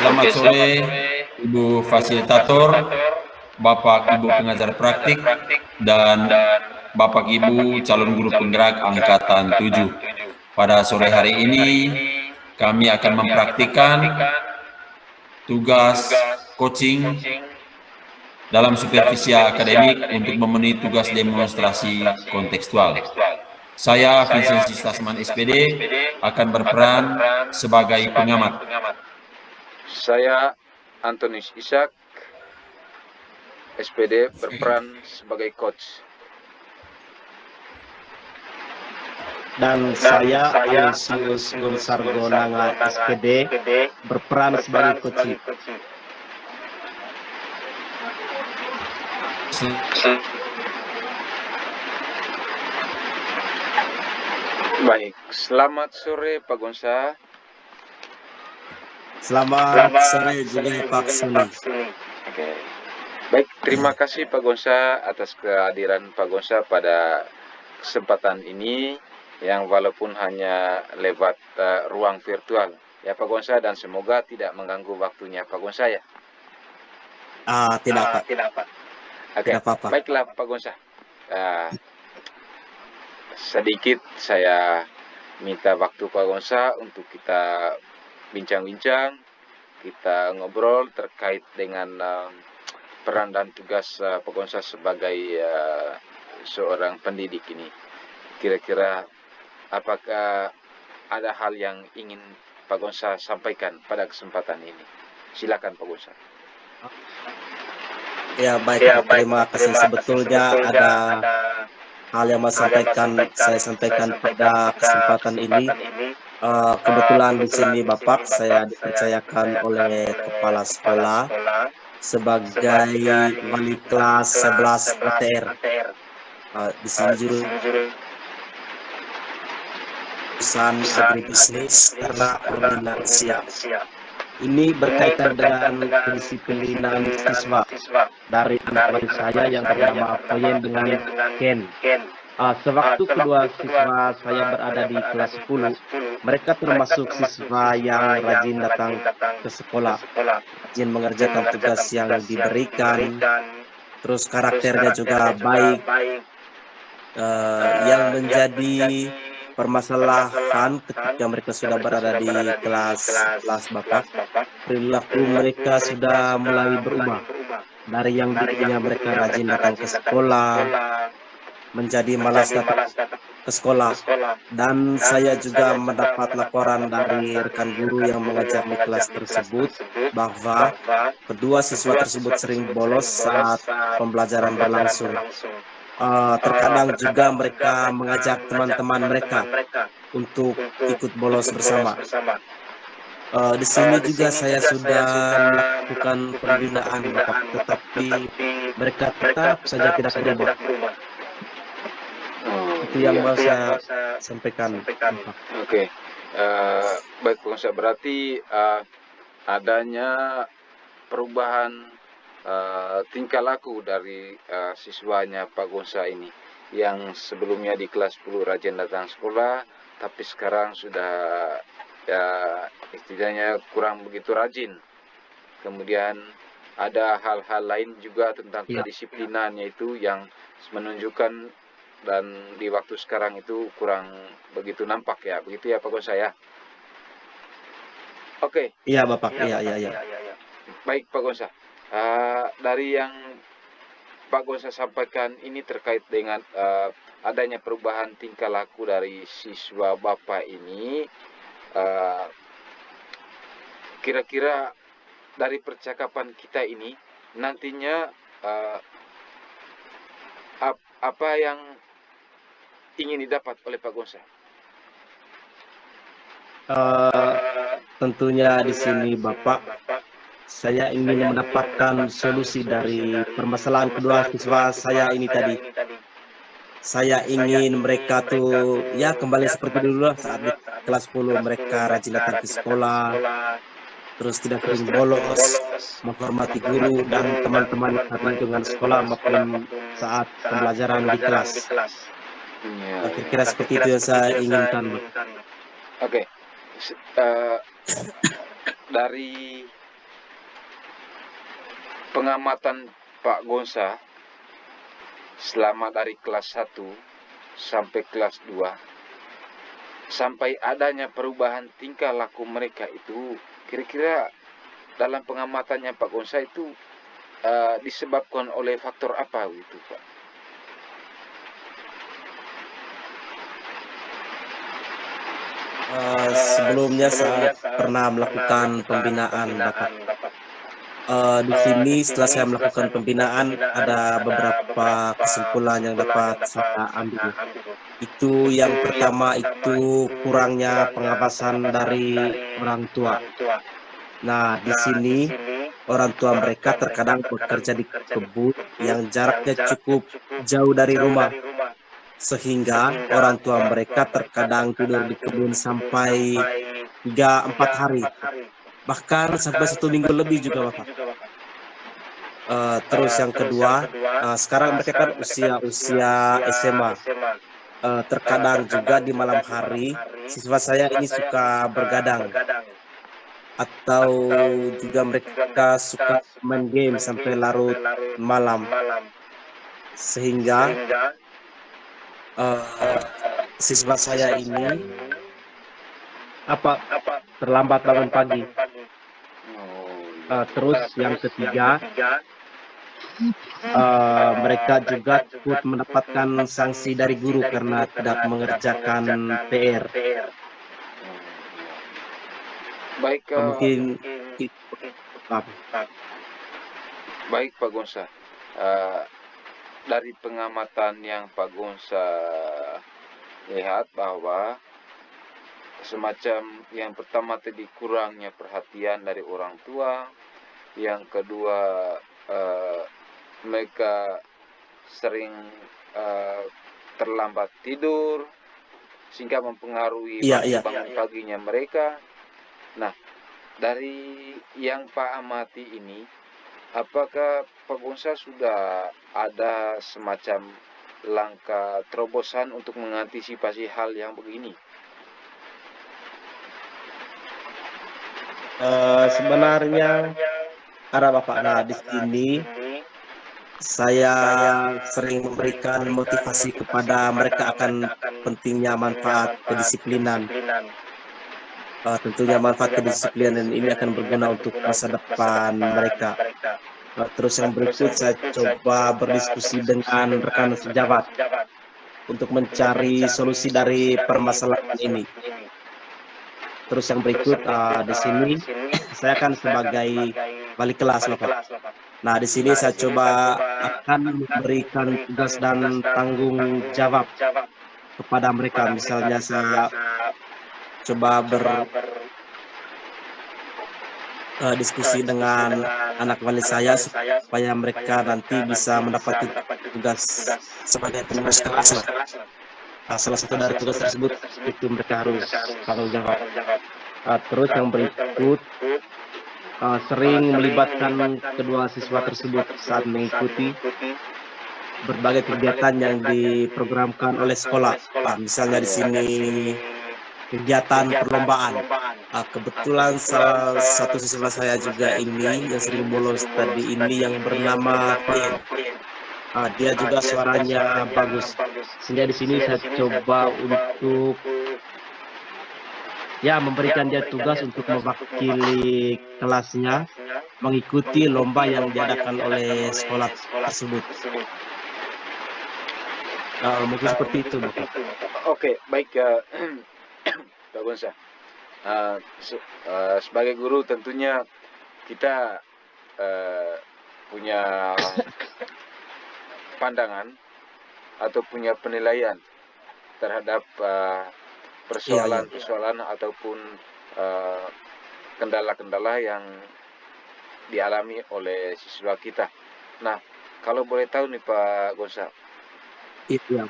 Selamat sore Ibu Fasilitator, Bapak Ibu pengajar praktik, dan Bapak Ibu calon guru penggerak Angkatan 7. Pada sore hari ini kami akan mempraktikkan tugas coaching dalam supervisi akademik untuk memenuhi tugas demonstrasi kontekstual. Saya, Vincent Stasman SPD, akan berperan sebagai pengamat. Saya, Antonius Ishak, SPD, berperan sebagai coach. Dan saya, Aloysius Gonzargonanga, SPD, berperan sebagai coach. Baik, selamat sore Pak Gonsa. Selamat sore juga Pak Suni. Oke. Baik, terima kasih Pak Gonsa atas kehadiran Pak Gonsa pada kesempatan ini yang walaupun hanya lewat ruang virtual ya Pak Gonsa, dan semoga tidak mengganggu waktunya Pak Gonsa ya. Tidak Pak. Oke, Tidak apa-apa. Baiklah Pak Gonsa. Sedikit saya minta waktu Pak Gonsa untuk kita bincang-bincang, kita ngobrol terkait dengan peran dan tugas Pak Gonsa sebagai seorang pendidik ini. Kira-kira apakah ada hal yang ingin Pak Gonsa sampaikan pada kesempatan ini? Silakan Pak Gonsa. Ya baik, terima kasih. Sebetulnya ada hal yang saya sampaikan pada kesempatan ini. Kebetulan di sini Bapak, saya dipercayakan oleh kepala sekolah sebagai wali kelas 11 ATR. Di sini jurusan agribisnis karena ordinansia. Ini berkaitan dengan kedisiplinan siswa dari anak baru saya yang bernama Koyen dengan Ken. Sewaktu kedua siswa saya berada di kelas 10, mereka termasuk siswa yang rajin datang ke sekolah, rajin mengerjakan tugas yang diberikan, terus karakternya juga baik. Yang menjadi permasalahan ketika mereka sudah berada di kelas Bapak, perilaku mereka sudah mulai berubah. Dari yang dulunya mereka rajin datang ke sekolah, menjadi malas datang ke sekolah. Dan saya juga mendapat laporan dari rekan guru yang mengajar di kelas tersebut bahwa kedua siswa tersebut sering bolos saat pembelajaran berlangsung. Terkadang juga mereka mengajak teman-teman mereka untuk ikut bolos bersama. Di sini juga saya sudah melakukan pembinaan Bapak, tetapi mereka tetap saja tidak berubah. Itu yang mau saya sampaikan. Oke. Baik Pak Gonsa, berarti adanya perubahan tingkah laku dari siswanya Pak Gonsa ini, yang sebelumnya di kelas 10 rajin datang sekolah, tapi sekarang sudah istilahnya kurang begitu rajin. Kemudian ada hal-hal lain juga tentang kedisiplinan, yaitu yang menunjukkan dan di waktu sekarang itu kurang begitu nampak ya, begitu ya Pak Gonsa ya? Oke, Iya Bapak, iya iya iya. baik Pak Gonsa. Dari yang Pak Gonsa sampaikan ini terkait dengan adanya perubahan tingkah laku dari siswa Bapak ini, eh, kira-kira dari percakapan kita ini nantinya eh, apa yang ingin didapat oleh Pak Gonsa? Tentunya di sini Bapak, saya ingin mendapatkan solusi dari permasalahan kedua siswa saya ini tadi. Saya ingin mereka tuh ya kembali seperti dulu lah saat di kelas 10 mereka rajin datang ke sekolah, terus tidak sering bolos, menghormati guru dan teman-teman saat lingkungan sekolah maupun saat pembelajaran di kelas. Ya, Kira-kira seperti itu yang saya inginkan, Bang. oke. Dari pengamatan Pak Gonsa selama dari kelas 1 sampai kelas 2 sampai adanya perubahan tingkah laku mereka itu, kira-kira dalam pengamatannya Pak Gonsa itu disebabkan oleh faktor apa gitu Pak? Sebelumnya saya pernah melakukan pembinaan, Bapak. Di sini setelah saya melakukan pembinaan ada beberapa kesimpulan yang dapat saya ambil. Itu yang pertama itu kurangnya pengawasan dari orang tua. Nah, di sini orang tua mereka terkadang bekerja di kebun yang jaraknya cukup jauh dari rumah, sehingga orang tua mereka terkadang tidur di kebun sampai 3-4 hari, bahkan sampai 1 minggu lebih juga, Bapak. Terus yang kedua, sekarang mereka kan usia SMA. Terkadang juga di malam hari, siswa saya ini suka bergadang, atau juga mereka suka main game sampai larut malam, sehingga siswa saya ini terlambat bangun pagi. Terus yang ketiga, mereka juga ikut mendapatkan sanksi dari guru karena tidak mengerjakan PR. Baik, Mungkin baik Pak Gonsa. Dari pengamatan yang Pak Gonsa lihat bahwa semacam yang pertama tadi kurangnya perhatian dari orang tua, yang kedua mereka sering terlambat tidur sehingga mempengaruhi bangun paginya mereka. Nah, dari yang Pak amati ini, apakah Pak Gonsa sudah ada semacam langkah terobosan untuk mengantisipasi hal yang begini? Sebenarnya ada Bapak. Nah, di sini saya sering memberikan motivasi kepada mereka akan pentingnya manfaat kedisiplinan. Tentunya manfaat kedisiplinan ini akan berguna untuk masa depan mereka. Terus yang berikut saya coba berdiskusi dengan rekan sejabat untuk mencari solusi dari permasalahan ini. Terus yang berikut di sini saya akan sebagai wali kelas, Bapak. Nah, di sini saya coba akan memberikan tugas dan tanggung jawab kepada mereka. Misalnya saya coba berdiskusi dengan anak wali saya supaya mereka nanti bisa mendapati tugas sebagai pengurus kelas lah. Salah satu dari tugas tersebut itu mereka harus tanggung jawab. Terus yang berikut sering melibatkan kedua siswa tersebut saat mengikuti berbagai kegiatan yang diprogramkan oleh sekolah. Misalnya di sini kegiatan perlombaan. Kebetulan salah satu siswa saya juga ini yang sering bolos tadi ini yang bernama Fair. Dia juga suaranya bagus. Sehingga di sini saya coba untuk ya memberikan dia tugas untuk mewakili kelasnya mengikuti lomba yang diadakan oleh sekolah tersebut. Mungkin seperti itu, Bapak. Oke, baik Pak Gonsa. Sebagai guru tentunya kita punya pandangan atau punya penilaian terhadap persoalan-persoalan ataupun kendala-kendala yang dialami oleh siswa kita. Nah, kalau boleh tahu nih Pak Gonsa, Iya.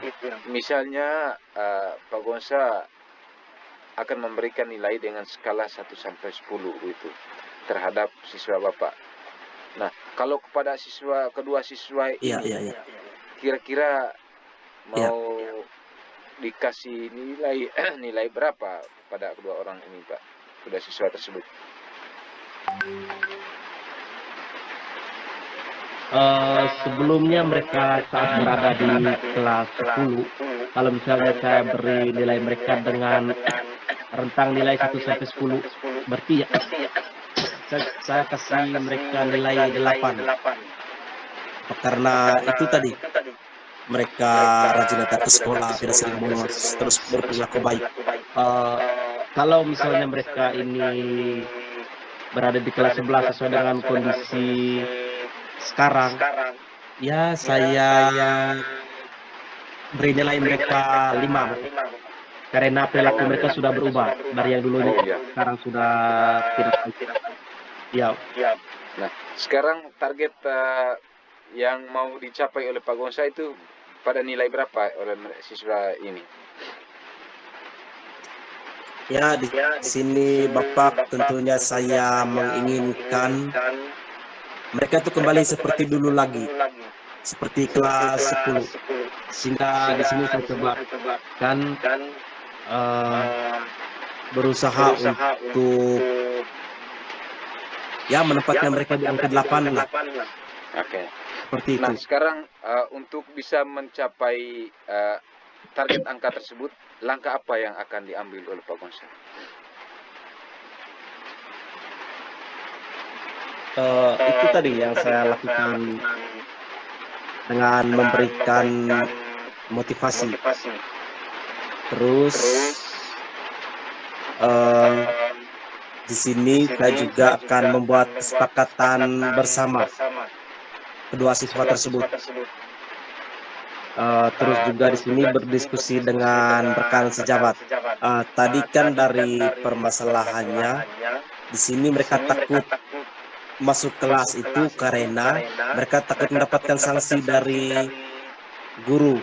misalnya Pak Gonsa akan memberikan nilai dengan skala 1 sampai 10 itu terhadap siswa Bapak. Nah, kalau kepada kedua siswa ini, Iya. kira-kira mau dikasih nilai berapa pada kedua orang ini, Pak? Kedua siswa tersebut. Sebelumnya mereka saat berada di kelas 10, kalau misalnya saya beri nilai mereka dengan rentang nilai 1 sampai 10, berarti ya saya kasih mereka nilai 8. Karena itu tadi mereka rajin datang ke sekolah, tidak sering bolos, terus berperilaku baik. Kalau misalnya mereka ini berada di kelas 11 sesuai dengan kondisi sekarang, ya saya beri nilai mereka 5, karena perilaku mereka sudah berubah dari yang dulunya sekarang sudah tidak baik. Ya. Nah, sekarang target yang mau dicapai oleh Pak Gonsa itu pada nilai berapa oleh siswa ini? Ya, di sini Bapak tentunya saya menginginkan mereka itu kembali seperti dulu lagi, seperti kelas 10. Sehingga di sini saya coba kan berusaha untuk ya menempatkan mereka di angka 8 lah. Oke. Seperti itu. Nah, sekarang untuk bisa mencapai target angka tersebut, langkah apa yang akan diambil oleh Pak Gonsa? Itu tadi yang saya lakukan dengan memberikan motivasi. Terus di sini saya juga akan membuat kesepakatan bersama kedua siswa tersebut. Terus juga di sini berdiskusi dengan rekan sejawat. Tadi kan dari permasalahannya, di sini mereka takut masuk kelas itu karena mereka takut mendapatkan sanksi dari guru.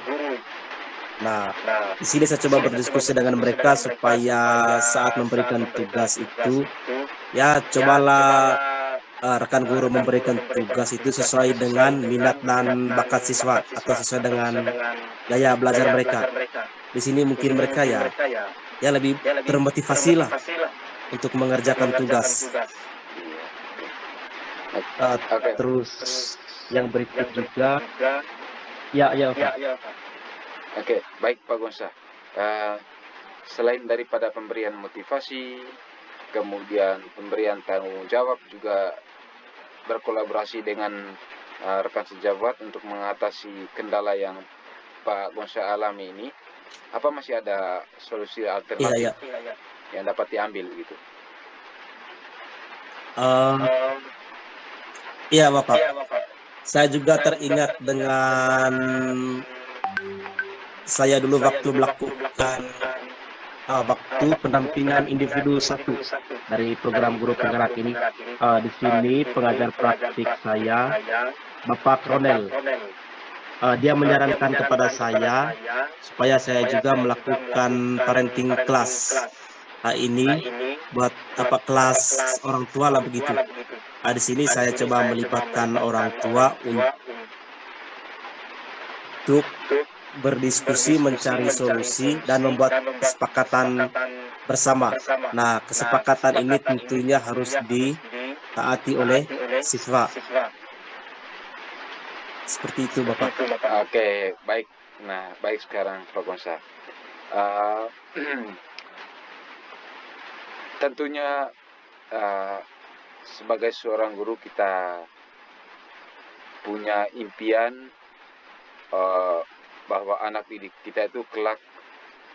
Nah, di sini saya coba berdiskusi dengan mereka supaya saat memberikan tugas itu, ya cobalah rekan guru memberikan tugas itu sesuai dengan minat dan bakat siswa atau sesuai dengan gaya belajar mereka. Di sini mungkin mereka ya lebih termotivasi lah untuk mengerjakan tugas. Terus yang berikut juga, ya Pak. Oke, baik Pak Gonsa. Selain daripada pemberian motivasi, kemudian pemberian tanggung jawab, juga berkolaborasi dengan rekan sejawat untuk mengatasi kendala yang Pak Gonsa alami ini, apa masih ada solusi alternatif yang dapat diambil gitu? Iya Bapak, saya juga teringat dengan saya dulu waktu melakukan waktu pendampingan individu 1 dari program guru penggerak ini. Di sini pengajar praktik saya, Bapak Ronel. Dia menyarankan kepada saya supaya saya juga melakukan parenting class. Ini buat kelas orang tua lah begitu. Di sini saya coba melibatkan orang tua untuk berdiskusi, mencari solusi, dan membuat kesepakatan bersama. Nah, kesepakatan ini tentunya harus ditaati oleh siswa. Seperti itu, Bapak. Oke, baik. Nah, baik sekarang Pak Gonsa. tentunya sebagai seorang guru kita punya impian bahwa anak didik kita itu kelak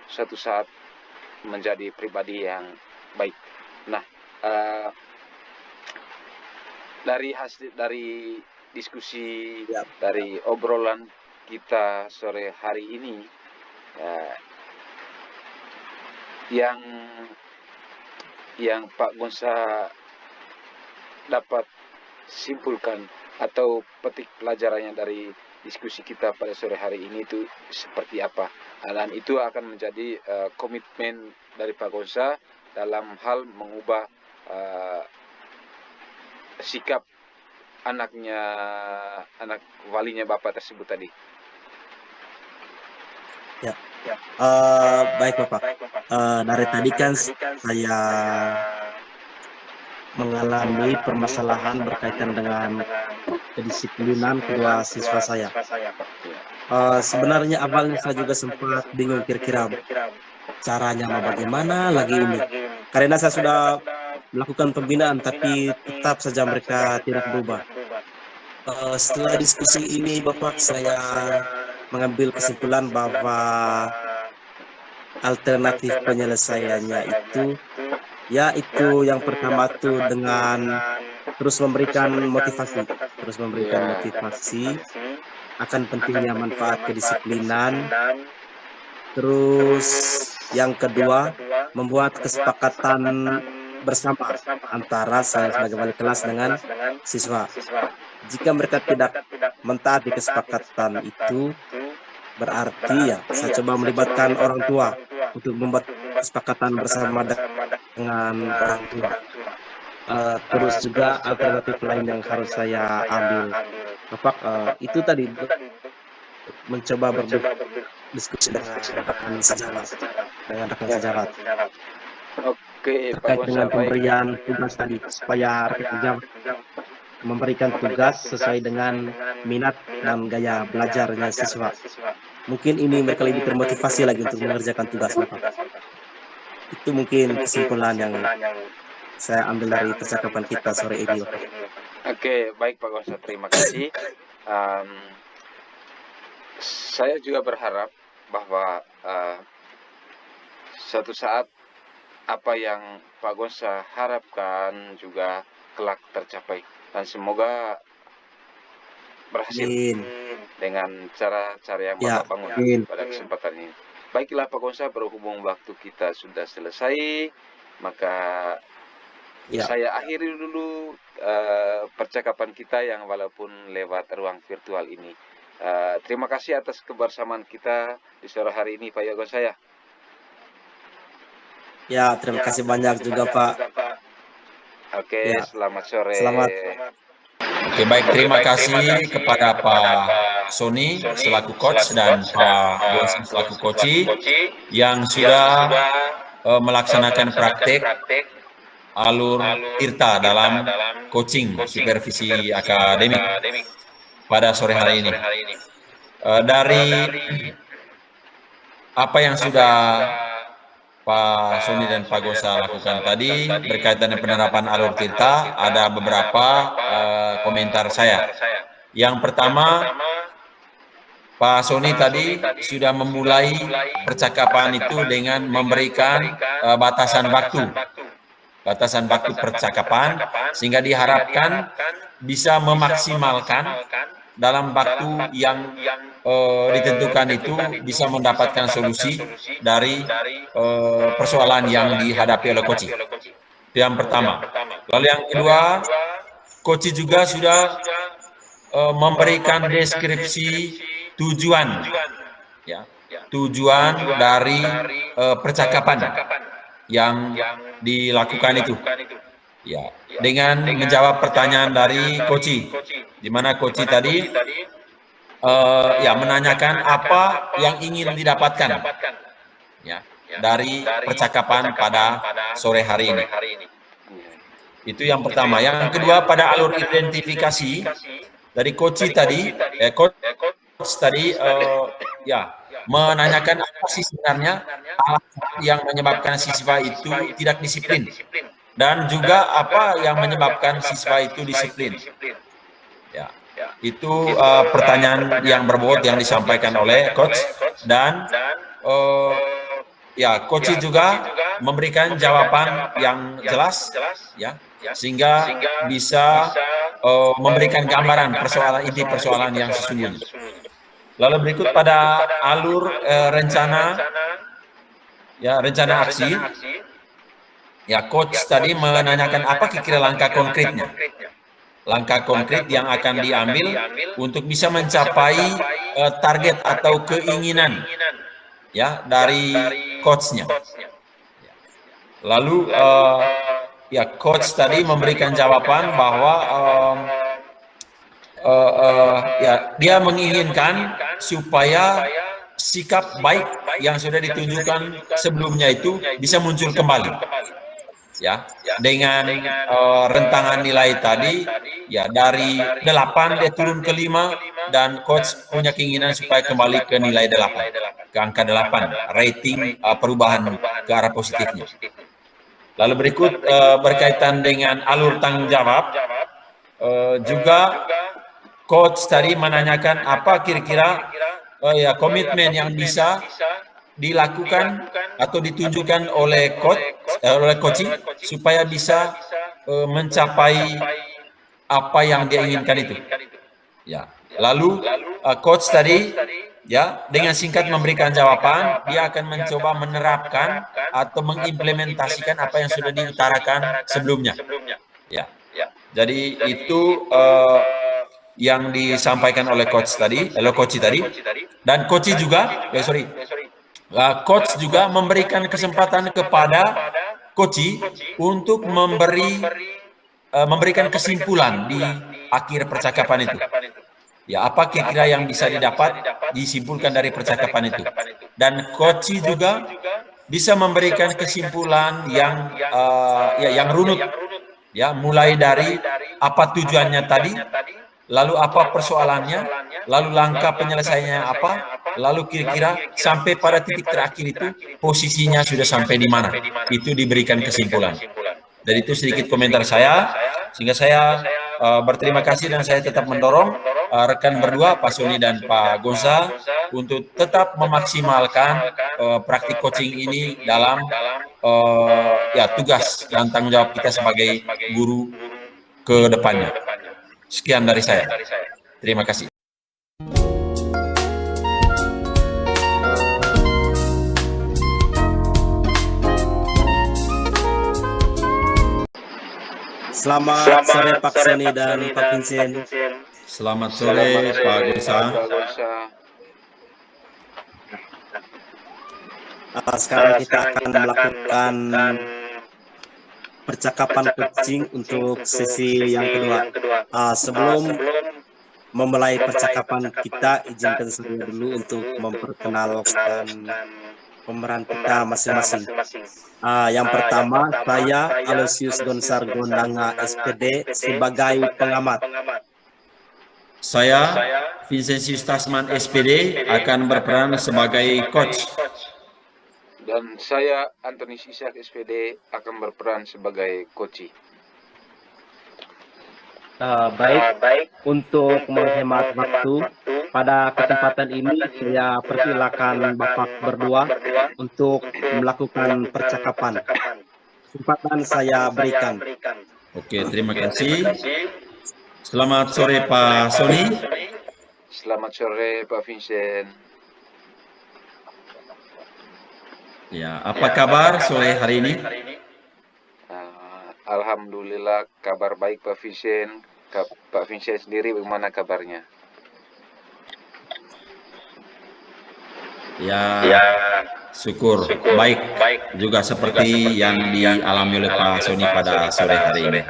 suatu saat menjadi pribadi yang baik. Nah, dari diskusi, dari obrolan kita sore hari ini, yang Pak Gonsa dapat simpulkan atau petik pelajarannya dari diskusi kita pada sore hari ini itu seperti apa, dan itu akan menjadi komitmen dari Pak Gonsa dalam hal mengubah sikap anak walinya Bapak tersebut tadi. Ya, baik Bapak. Dari tadi kan saya mengalami permasalahan berkaitan dengan kedisiplinan kedua siswa saya. Sebenarnya awalnya saya juga sempat bingung kira-kira caranya mau bagaimana lagi ini. Karena saya sudah melakukan pembinaan tapi tetap saja mereka tidak berubah. Setelah diskusi ini Bapak, saya mengambil kesimpulan bahwa alternatif penyelesaiannya itu yaitu yang pertama tuh dengan terus memberikan motivasi akan pentingnya manfaat kedisiplinan. Terus yang kedua, membuat kesepakatan bersama antara saya sebagai wali kelas dengan siswa. Jika mereka tidak mentaati kesepakatan itu, berarti ya saya coba melibatkan orang tua untuk membuat kesepakatan bersama dengan orang tua. Terus juga alternatif lain yang harus saya ambil, Bapak, itu tadi mencoba berdiskusi dengan rekan sejawat terkait dengan pemberian tugas tadi, supaya rekan sejawat memberikan tugas sesuai dengan minat dan gaya belajarnya siswa. Mungkin ini mereka lebih termotivasi lagi untuk mengerjakan tugas, Bapak. Itu mungkin kesimpulan yang saya ambil dari percakapan kita sore ini, Bapak. Oke, baik Pak Gonsa, terima kasih. Saya juga berharap bahwa suatu saat apa yang Pak Gonsa harapkan juga kelak tercapai, dan semoga berhasil dengan cara-cara yang Bapak bangun pada kesempatan ini. Baiklah Pak Gonsa, berhubung waktu kita sudah selesai, maka saya akhiri dulu percakapan kita yang walaupun lewat ruang virtual ini. Terima kasih atas kebersamaan kita di sore hari ini Pak Gonsa ya. Ya, terima kasih banyak juga Pak. Oke, selamat sore. Selamat. Oke, baik, terima kasih kepada Pak Sony selaku coach dan Pak Gonsa selaku coach yang sudah melaksanakan praktek alur Tirta dalam coaching supervisi akademik pada sore hari ini. Dari apa yang sudah Pak Sony dan Pak Gonsa lakukan tadi berkaitan dengan penerapan alur Tirta, ada beberapa komentar saya. Yang pertama, Pak Sony tadi sudah memulai percakapan itu dengan memberikan batasan waktu percakapan, sehingga diharapkan bisa memaksimalkan dalam waktu yang ditentukan itu bisa mendapatkan solusi dari persoalan yang dihadapi oleh coach. Itu yang pertama. Lalu yang kedua, coach juga sudah memberikan deskripsi tujuan dari percakapan yang dilakukan itu. Ya, dengan menjawab pertanyaan dari coach, di mana coach tadi menanyakan apa yang ingin didapatkan dari percakapan pada sore hari ini. Itu yang pertama. Yang kedua, pada alur identifikasi dari coach tadi, menanyakan apa sih sebenarnya alasan yang menyebabkan siswa itu tidak disiplin dan juga apa yang menyebabkan siswa itu disiplin. Ya, itu pertanyaan yang berbobot yang disampaikan oleh coach dan ya coach juga memberikan jawaban yang jelas ya sehingga bisa memberikan gambaran inti persoalan yang sesungguhnya. Lalu berikut pada alur rencana aksi. Ya, coach tadi menanyakan apa kira-kira langkah konkretnya. Langkah konkret yang akan diambil untuk bisa mencapai target atau keinginan ya dari coachnya. Lalu ya coach tadi memberikan jawaban bahwa ya dia menginginkan supaya sikap baik yang sudah ditunjukkan sebelumnya itu bisa muncul kembali. Ya, dengan rentangan nilai tadi ya dari 8 dia turun ke 5 dan coach punya keinginan supaya kembali ke nilai 8, ke angka 8, rating perubahan ke arah positifnya. Lalu berikut berkaitan dengan alur tanggung jawab, juga coach tadi menanyakan apa kira-kira ya komitmen yang bisa dilakukan atau ditunjukkan oleh coaching supaya bisa mencapai apa yang dia inginkan itu. Ya. Lalu coach tadi ya dengan singkat memberikan jawaban, dia akan mencoba menerapkan atau mengimplementasikan apa yang sudah diutarakan sebelumnya. Ya. Jadi itu yang disampaikan oleh coach tadi, dan coach juga, coach juga memberikan kesempatan kepada coach untuk memberikan kesimpulan di akhir percakapan itu. Ya, apa kira-kira yang bisa disimpulkan dari percakapan itu. Dan coach juga bisa memberikan kesimpulan yang runut, ya, mulai dari apa tujuannya tadi, lalu apa persoalannya, lalu langkah penyelesaiannya apa, lalu kira-kira sampai pada titik terakhir itu posisinya sudah sampai di mana. Itu diberikan kesimpulan. Dan itu sedikit komentar saya, sehingga saya berterima kasih dan saya tetap mendorong rekan berdua, Pak Sony dan Pak Gonza, untuk tetap memaksimalkan praktik coaching ini dalam tugas dan tanggung jawab kita sebagai guru ke depannya. Sekian dari saya. Terima kasih. Selamat sore Pak Sony dan Pak Vincent. Selamat sore Pak Gonza. Sekarang kita akan melakukan percakapan coaching untuk sesi yang kedua. Sebelum memulai percakapan kita, izinkan saya dulu untuk memperkenalkan pemeran kita masing-masing. Yang pertama, saya Aloysius Donsar Gondanga SPD sebagai pengamat. Saya Vincentius Tasman SPD akan berperan sebagai coach. Dan saya Antonius Ishak SPD akan berperan sebagai coach. Baik, untuk menghemat waktu, pada kesempatan ini saya persilakan Bapak berdua untuk melakukan percakapan. Kesempatan saya berikan. Oke, terima kasih. Selamat sore Pak Sony. Selamat sore Pak Vincent. Ya, apa kabar sore hari ini? Alhamdulillah kabar baik Pak Vincent. Pak Vincent sendiri bagaimana kabarnya? Ya, syukur baik juga seperti yang dialami oleh Pak Sony pada sore hari ini.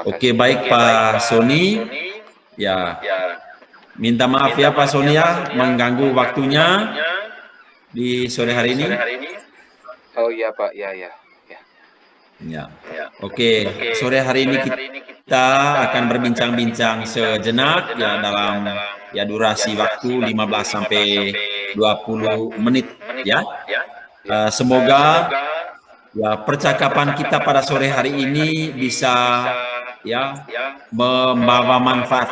Oke, baik Pak Sony. Ya, minta maaf ya Pak Sony ya mengganggu waktunya di sore hari ini. Oh iya Pak, ya. Oke, sore hari ini kita akan berbincang-bincang sejenak ya dalam durasi waktu 15 sampai 20 menit ya. Semoga ya percakapan kita pada sore hari ini bisa ya membawa manfaat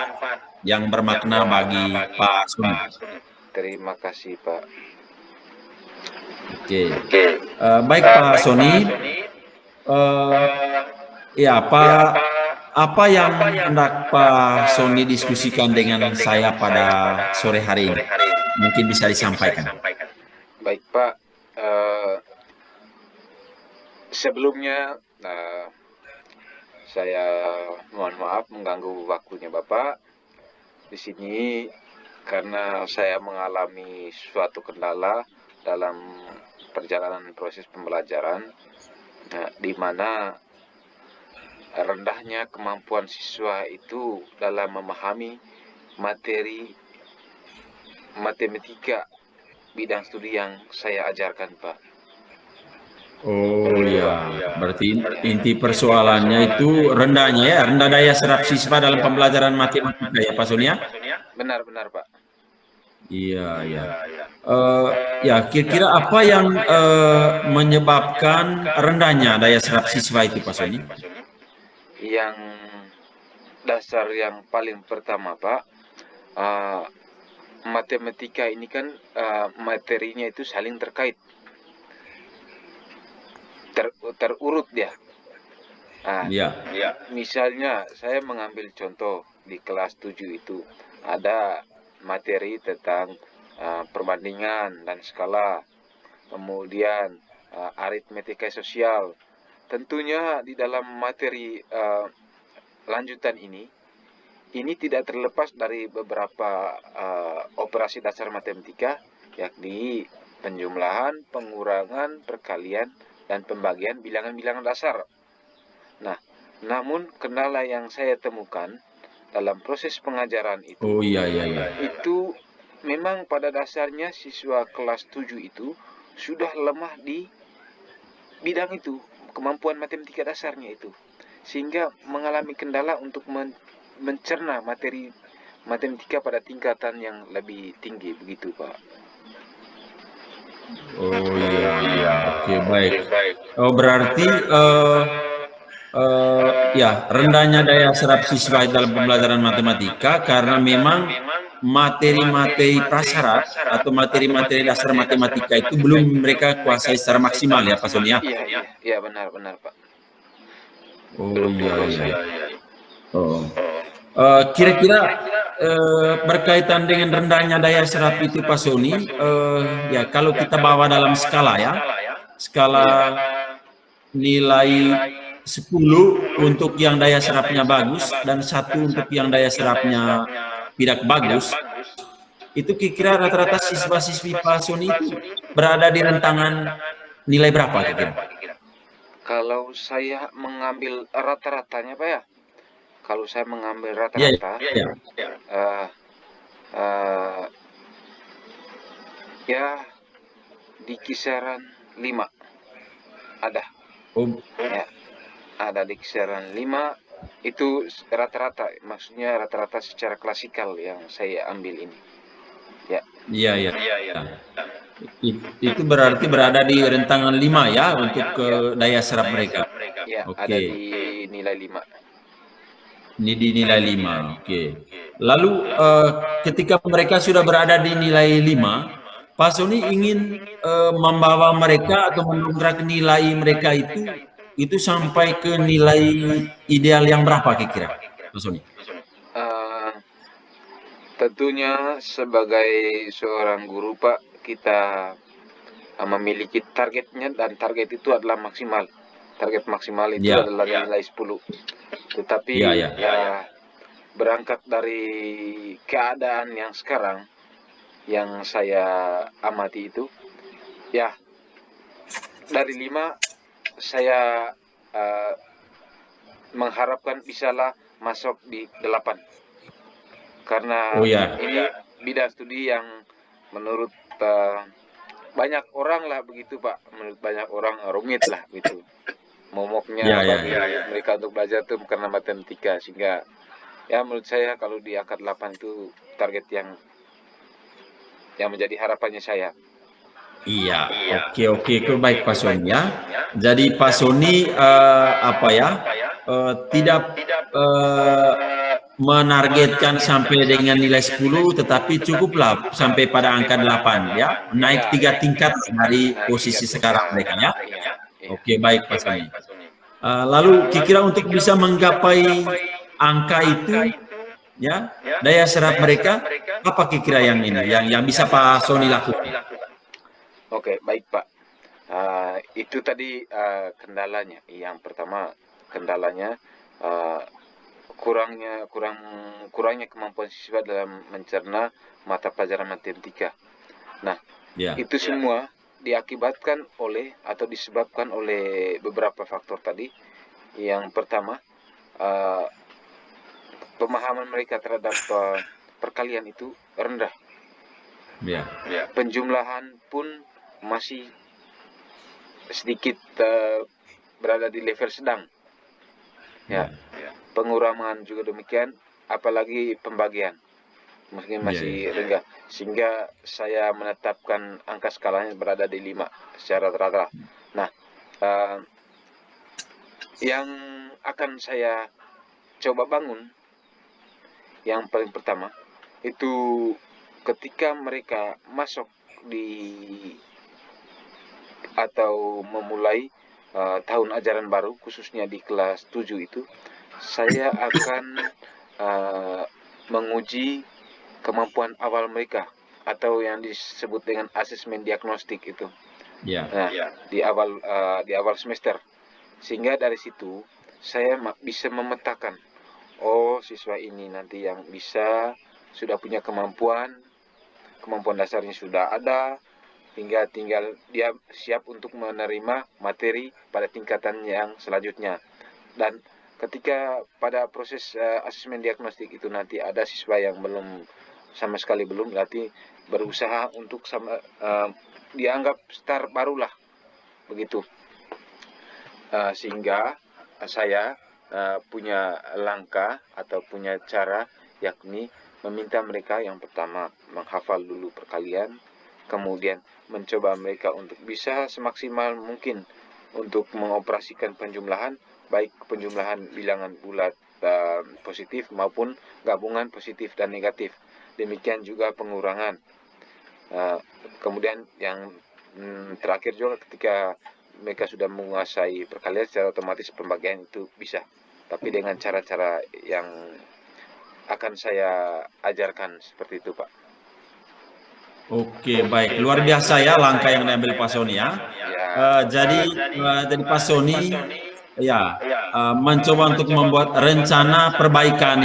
yang bermakna bagi Pak Suni. Terima kasih Pak. Oke. Baik Pak Soni, ya apa yang hendak Pak Soni diskusikan dengan saya pada sore hari ini? Mungkin bisa disampaikan. Baik Pak, sebelumnya saya mohon maaf mengganggu waktunya Bapak di sini karena saya mengalami suatu kendala dalam perjalanan proses pembelajaran, di mana rendahnya kemampuan siswa itu dalam memahami materi matematika bidang studi yang saya ajarkan Pak. Oh ya, berarti inti persoalannya itu rendahnya ya, rendah daya serap siswa dalam pembelajaran matematika ya Pak Soni ya? Benar Pak. Iya, ya. Ya, kira-kira apa yang menyebabkan rendahnya daya serap siswa itu Pak Soni? Yang dasar yang paling pertama Pak, matematika ini kan materinya itu saling terkait, terurut dia. Ya. Misalnya saya mengambil contoh di kelas 7 itu ada materi tentang perbandingan dan skala, kemudian aritmetika sosial. Tentunya di dalam materi lanjutan ini tidak terlepas dari beberapa operasi dasar matematika, yakni penjumlahan, pengurangan, perkalian, dan pembagian bilangan-bilangan dasar. Nah, namun kendala yang saya temukan dalam proses pengajaran itu, Oh iya. itu memang pada dasarnya siswa kelas 7 itu sudah lemah di bidang itu, kemampuan matematika dasarnya itu, sehingga mengalami kendala untuk mencerna materi matematika pada tingkatan yang lebih tinggi, begitu Pak. Oh iya. Oke, baik. Oh berarti ya rendahnya daya serap siswa dalam pembelajaran matematika karena memang materi-materi prasyarat atau materi-materi dasar matematika itu belum mereka kuasai secara maksimal ya Pak Soni ya? Iya benar Pak. Oh iya. Oh. Kira-kira berkaitan dengan rendahnya daya serap itu Pak Soni, ya kalau kita bawa dalam skala ya, skala nilai 10 untuk yang daya serapnya bagus dan 1 untuk yang daya serapnya tidak bagus, itu kira-kira rata-rata siswa-siswi Pak Soni itu berada di rentangan nilai berapa kira-kira? Kalau saya mengambil rata-ratanya Pak ya, kalau saya mengambil rata-rata, ya di kisaran 5 ada. Ya, ada di kisaran 5 itu rata-rata, maksudnya rata-rata secara klasikal yang saya ambil ini. Ya. Iya. Itu berarti berada di rentangan 5 ya untuk daya serap mereka. Ya, Oke. ada di nilai 5. Ini di nilai 5. Oke. Lalu ketika mereka sudah berada di nilai 5, Pak Soni ingin membawa mereka atau mendongkrak nilai mereka itu sampai ke nilai ideal yang berapa kira-kira, Pak Soni? Tentunya sebagai seorang guru Pak, kita memiliki targetnya, dan target itu adalah maksimal. Target maksimal itu adalah nilai 10. Tetapi berangkat dari keadaan yang sekarang yang saya amati itu, ya dari 5 saya mengharapkan bisalah masuk di 8. Karena ini bidang studi yang menurut banyak orang lah begitu Pak, menurut banyak orang rumit lah gitu. Momoknya bagi mereka untuk belajar itu karena matematika, sehingga ya menurut saya kalau di angka 8 itu target yang menjadi harapannya saya. Iya, oke, baik Pak Sony ya. Jadi Pak Sony tidak eh, menargetkan sampai dengan nilai 10, tetapi cukuplah sampai pada angka 8 ya, naik 3 tingkat dari posisi sekarang mereka ya. Iya. Oke, baik Pak Sony. Lalu kira-kira untuk bisa menggapai angka itu ya, daya serap mereka apa kira-kira yang bisa Pak Sony lakukan? Oke, baik Pak. Itu tadi kendalanya. Yang pertama kendalanya uh, kurangnya kemampuan siswa dalam mencerna mata pelajaran matematika. Nah, Ya, itu semua diakibatkan oleh atau disebabkan oleh beberapa faktor tadi. Yang pertama, uh, pemahaman mereka terhadap perkalian itu rendah. ya, Penjumlahan pun masih sedikit berada di level sedang. Ya, pengurangan juga demikian, apalagi pembagian mungkin masih rendah, sehingga saya menetapkan angka skalanya berada di 5 secara rata-rata. Nah, yang akan saya coba bangun, yang paling pertama itu ketika mereka masuk di atau memulai tahun ajaran baru, khususnya di kelas 7 itu, saya akan menguji kemampuan awal mereka atau yang disebut dengan asesmen diagnostik itu. ya, Nah, di awal semester, sehingga dari situ saya bisa memetakan, oh siswa ini nanti yang bisa sudah punya kemampuan dasarnya sudah ada, hingga tinggal dia siap untuk menerima materi pada tingkatan yang selanjutnya. Dan ketika pada proses asesmen diagnostik itu nanti ada siswa yang belum sama sekali belum, berarti berusaha untuk dianggap start barulah begitu. Sehingga saya punya langkah atau punya cara, yakni meminta mereka yang pertama menghafal dulu perkalian, kemudian mencoba mereka untuk bisa semaksimal mungkin untuk mengoperasikan penjumlahan, baik penjumlahan bilangan bulat positif maupun gabungan positif dan negatif. Demikian juga pengurangan. Kemudian yang terakhir juga, ketika mereka sudah menguasai perkalian, secara otomatis pembagian itu bisa. Tapi dengan cara-cara yang akan saya ajarkan seperti itu, Pak. Oke, baik. Luar biasa ya langkah yang diambil Pak Sony ya. Jadi Pak Sony ya mencoba untuk membuat rencana perbaikan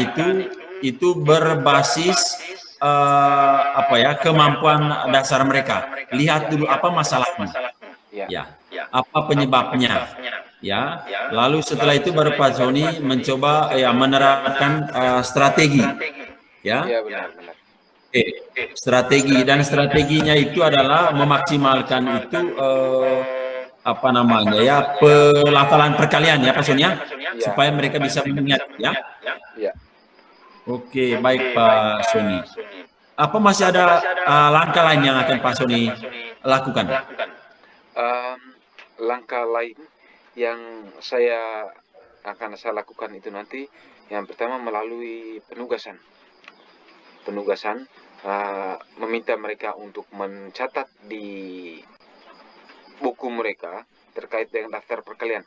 itu berbasis kemampuan dasar mereka. Lihat dulu apa masalahnya, ya, apa penyebabnya, ya. Lalu setelah itu baru Pak Sony mencoba menerapkan strategi, ya. Iya, benar. Strategi, dan strateginya itu adalah memaksimalkan itu pelafalan perkalian ya Pak Sony ya, supaya mereka bisa mengingat ya. Iya. Oke, baik Pak Sony. Apa masih ada langkah lain yang akan Pak Sony lakukan? Langkah lain yang akan saya lakukan itu nanti, yang pertama melalui penugasan, meminta mereka untuk mencatat di buku mereka terkait dengan daftar perkalian.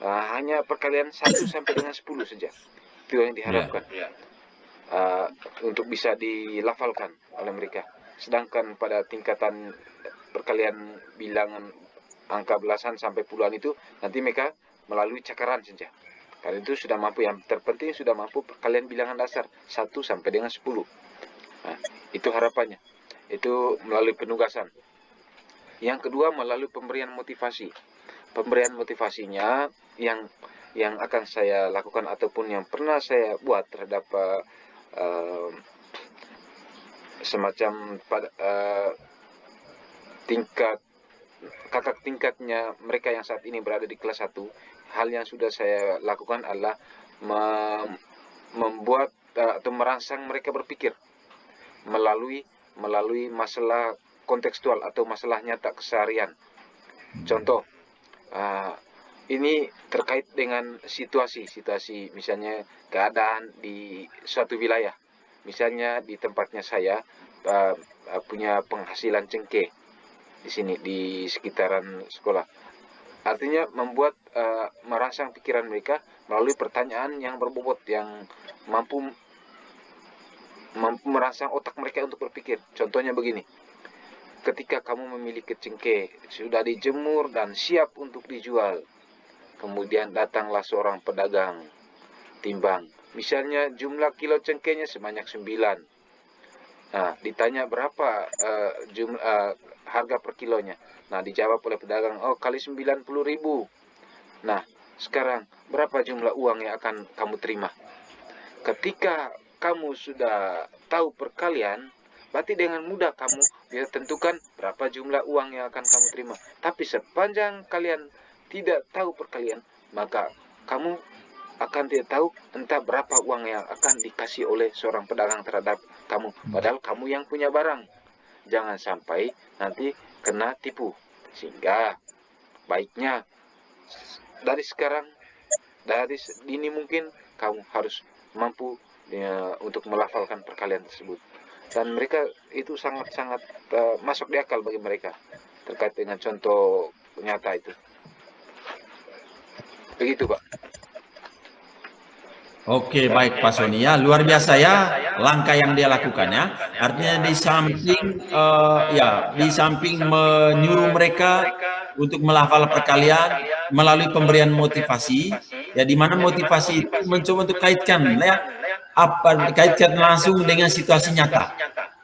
Hanya perkalian 1 sampai dengan 10 saja. Itu yang diharapkan. Untuk bisa dilafalkan oleh mereka. Sedangkan pada tingkatan perkalian bilangan angka belasan sampai puluhan itu nanti mereka melalui cakaran saja. Karena itu sudah mampu, yang terpenting sudah mampu perkalian bilangan dasar 1 sampai dengan 10. Nah, itu harapannya. Itu melalui penugasan. Yang kedua melalui pemberian motivasi. Pemberian motivasinya yang akan saya lakukan ataupun yang pernah saya buat terhadap semacam kakak tingkatnya mereka yang saat ini berada di kelas 1, hal yang sudah saya lakukan adalah membuat atau merangsang mereka berpikir melalui masalah kontekstual atau masalah nyata keseharian. Contoh, ini terkait dengan situasi misalnya keadaan di suatu wilayah. Misalnya di tempatnya saya punya penghasilan cengkeh di sini di sekitaran sekolah. Artinya membuat merangsang pikiran mereka melalui pertanyaan yang berbobot yang mampu merangsang otak mereka untuk berpikir. Contohnya begini. Ketika kamu memiliki cengkeh, sudah dijemur dan siap untuk dijual. Kemudian datanglah seorang pedagang, timbang. Misalnya jumlah kilo cengkehnya sebanyak 9. Nah, ditanya berapa harga per kilonya. Nah, dijawab oleh pedagang, oh kali 90.000. Nah, sekarang berapa jumlah uang yang akan kamu terima? Ketika kamu sudah tahu perkalian, berarti dengan mudah kamu bisa tentukan berapa jumlah uang yang akan kamu terima. Tapi sepanjang kalian tidak tahu perkalian, maka kamu akan tidak tahu entah berapa uang yang akan dikasih oleh seorang pedagang terhadap kamu. Padahal kamu yang punya barang. Jangan sampai nanti kena tipu. Sehingga baiknya dari sekarang, dari dini mungkin kamu harus mampu untuk melafalkan perkalian tersebut. Dan mereka itu sangat-sangat masuk di akal bagi mereka terkait dengan contoh nyata itu. Begitu, Pak. Oke, baik Pak Sony ya, luar biasa ya langkah yang dia lakukan ya. Artinya di samping menyuruh mereka untuk melafal perkalian melalui pemberian motivasi, ya di mana motivasi itu mencoba untuk kaitkan langsung dengan situasi nyata.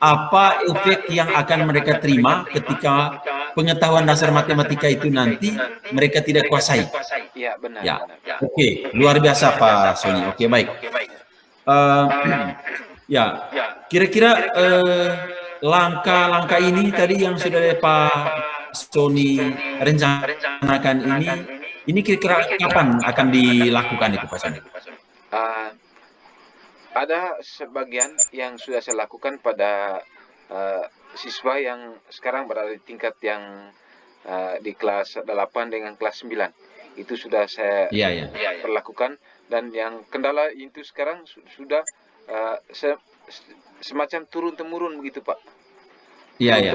Apa efek yang akan mereka terima ketika pengetahuan dasar matematika itu nanti mereka tidak kuasai. Iya, benar. Ya, oke, luar biasa Pak Sony. Oke, baik. Ya, kira-kira langkah-langkah ini tadi yang sudah Pak Sony rencanakan ini kira-kira kapan akan dilakukan itu Pak Sony? Ada sebagian yang sudah saya lakukan pada siswa yang sekarang berada di tingkat yang di kelas 8 dengan kelas 9. Itu sudah saya perlakukan, dan yang kendala itu sekarang sudah semacam turun-temurun begitu, Pak. Iya.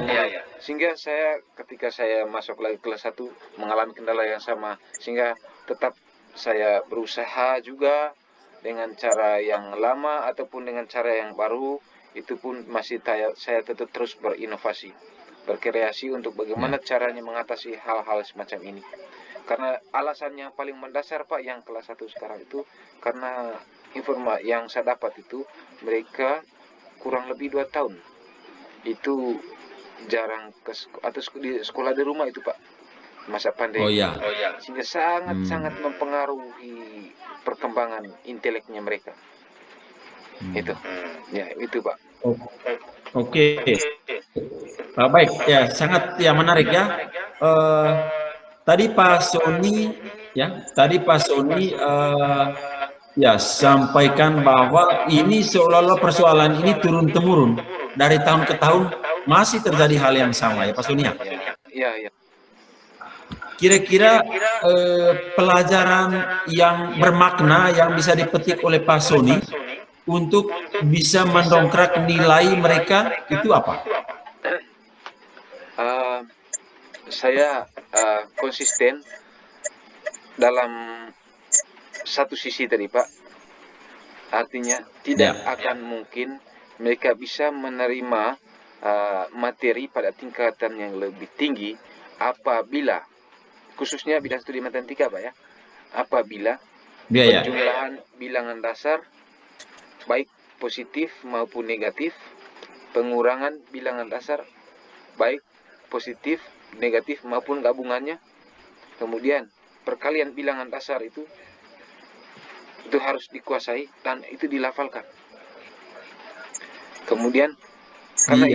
Sehingga saya ketika saya masuk lagi kelas 1 mengalami kendala yang sama, sehingga tetap saya berusaha juga dengan cara yang lama ataupun dengan cara yang baru, itu pun masih saya tetap terus berinovasi, berkreasi untuk bagaimana caranya mengatasi hal-hal semacam ini. Karena alasan yang paling mendasar Pak yang kelas 1 sekarang itu, karena informasi yang saya dapat itu mereka kurang lebih 2 tahun itu jarang atau di sekolah di rumah itu Pak, masa pandemi. Sehingga sangat mempengaruhi perkembangan inteleknya mereka. Itu. Ya, itu Pak. Oke. Baik, ya sangat menarik ya. Tadi Pak Sony sampaikan bahwa ini seolah-olah persoalan ini turun-temurun dari tahun ke tahun masih terjadi hal yang sama ya Pak Sony. Iya. Kira-kira pelajaran yang bermakna yang bisa dipetik oleh Pak Sony untuk bisa mendongkrak nilai mereka itu apa? Saya konsisten dalam satu sisi tadi Pak. Artinya tidak akan mungkin mereka bisa menerima materi pada tingkatan yang lebih tinggi apabila, khususnya bidang studi matematika Pak ya, apabila penjumlahan bilangan dasar baik positif maupun negatif, pengurangan bilangan dasar baik positif, negatif maupun gabungannya, kemudian perkalian bilangan dasar itu harus dikuasai dan itu dilafalkan. Kemudian karena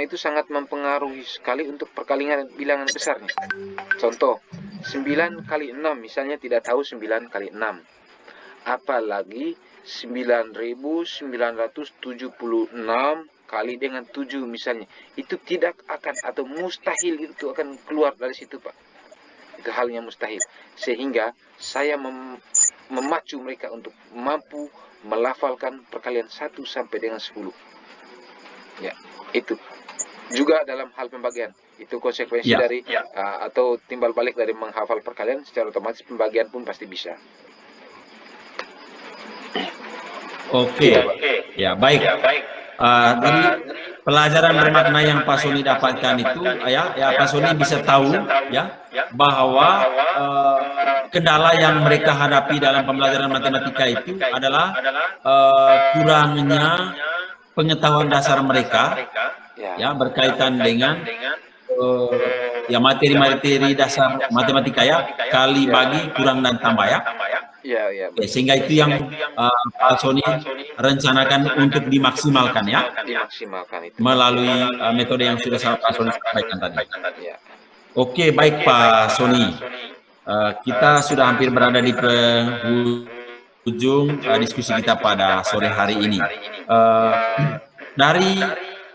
itu sangat mempengaruhi sekali untuk perkalian bilangan besarnya. Contoh, 9 kali 6 misalnya tidak tahu 9 kali 6. Apalagi 9.976 kali dengan 7 misalnya, itu tidak akan atau mustahil itu akan keluar dari situ, Pak. Itu halnya mustahil. Sehingga saya memacu mereka untuk mampu melafalkan perkalian 1 sampai dengan 10. Ya, itu. Juga dalam hal pembagian, itu konsekuensi dari atau timbal balik dari menghafal perkalian, secara otomatis pembagian pun pasti bisa. Oke. Ya, baik. Dari pelajaran bermakna yang Pak Soni dapatkan itu, Pak Soni bisa tahu bahwa kendala yang mereka hadapi dalam pembelajaran matematika itu adalah kurangnya pengetahuan dasar mereka berkaitan dengan materi-materi dasar matematika kali bagi kurang dan tambah sehingga itu yang Pak Soni rencanakan untuk dimaksimalkan Dimaksimalkan itu melalui metode yang sudah Pak Soni sampaikan tadi. Oke, baik Pak Soni, kita sudah hampir berada di penghujung diskusi kita pada sore hari ini. Dari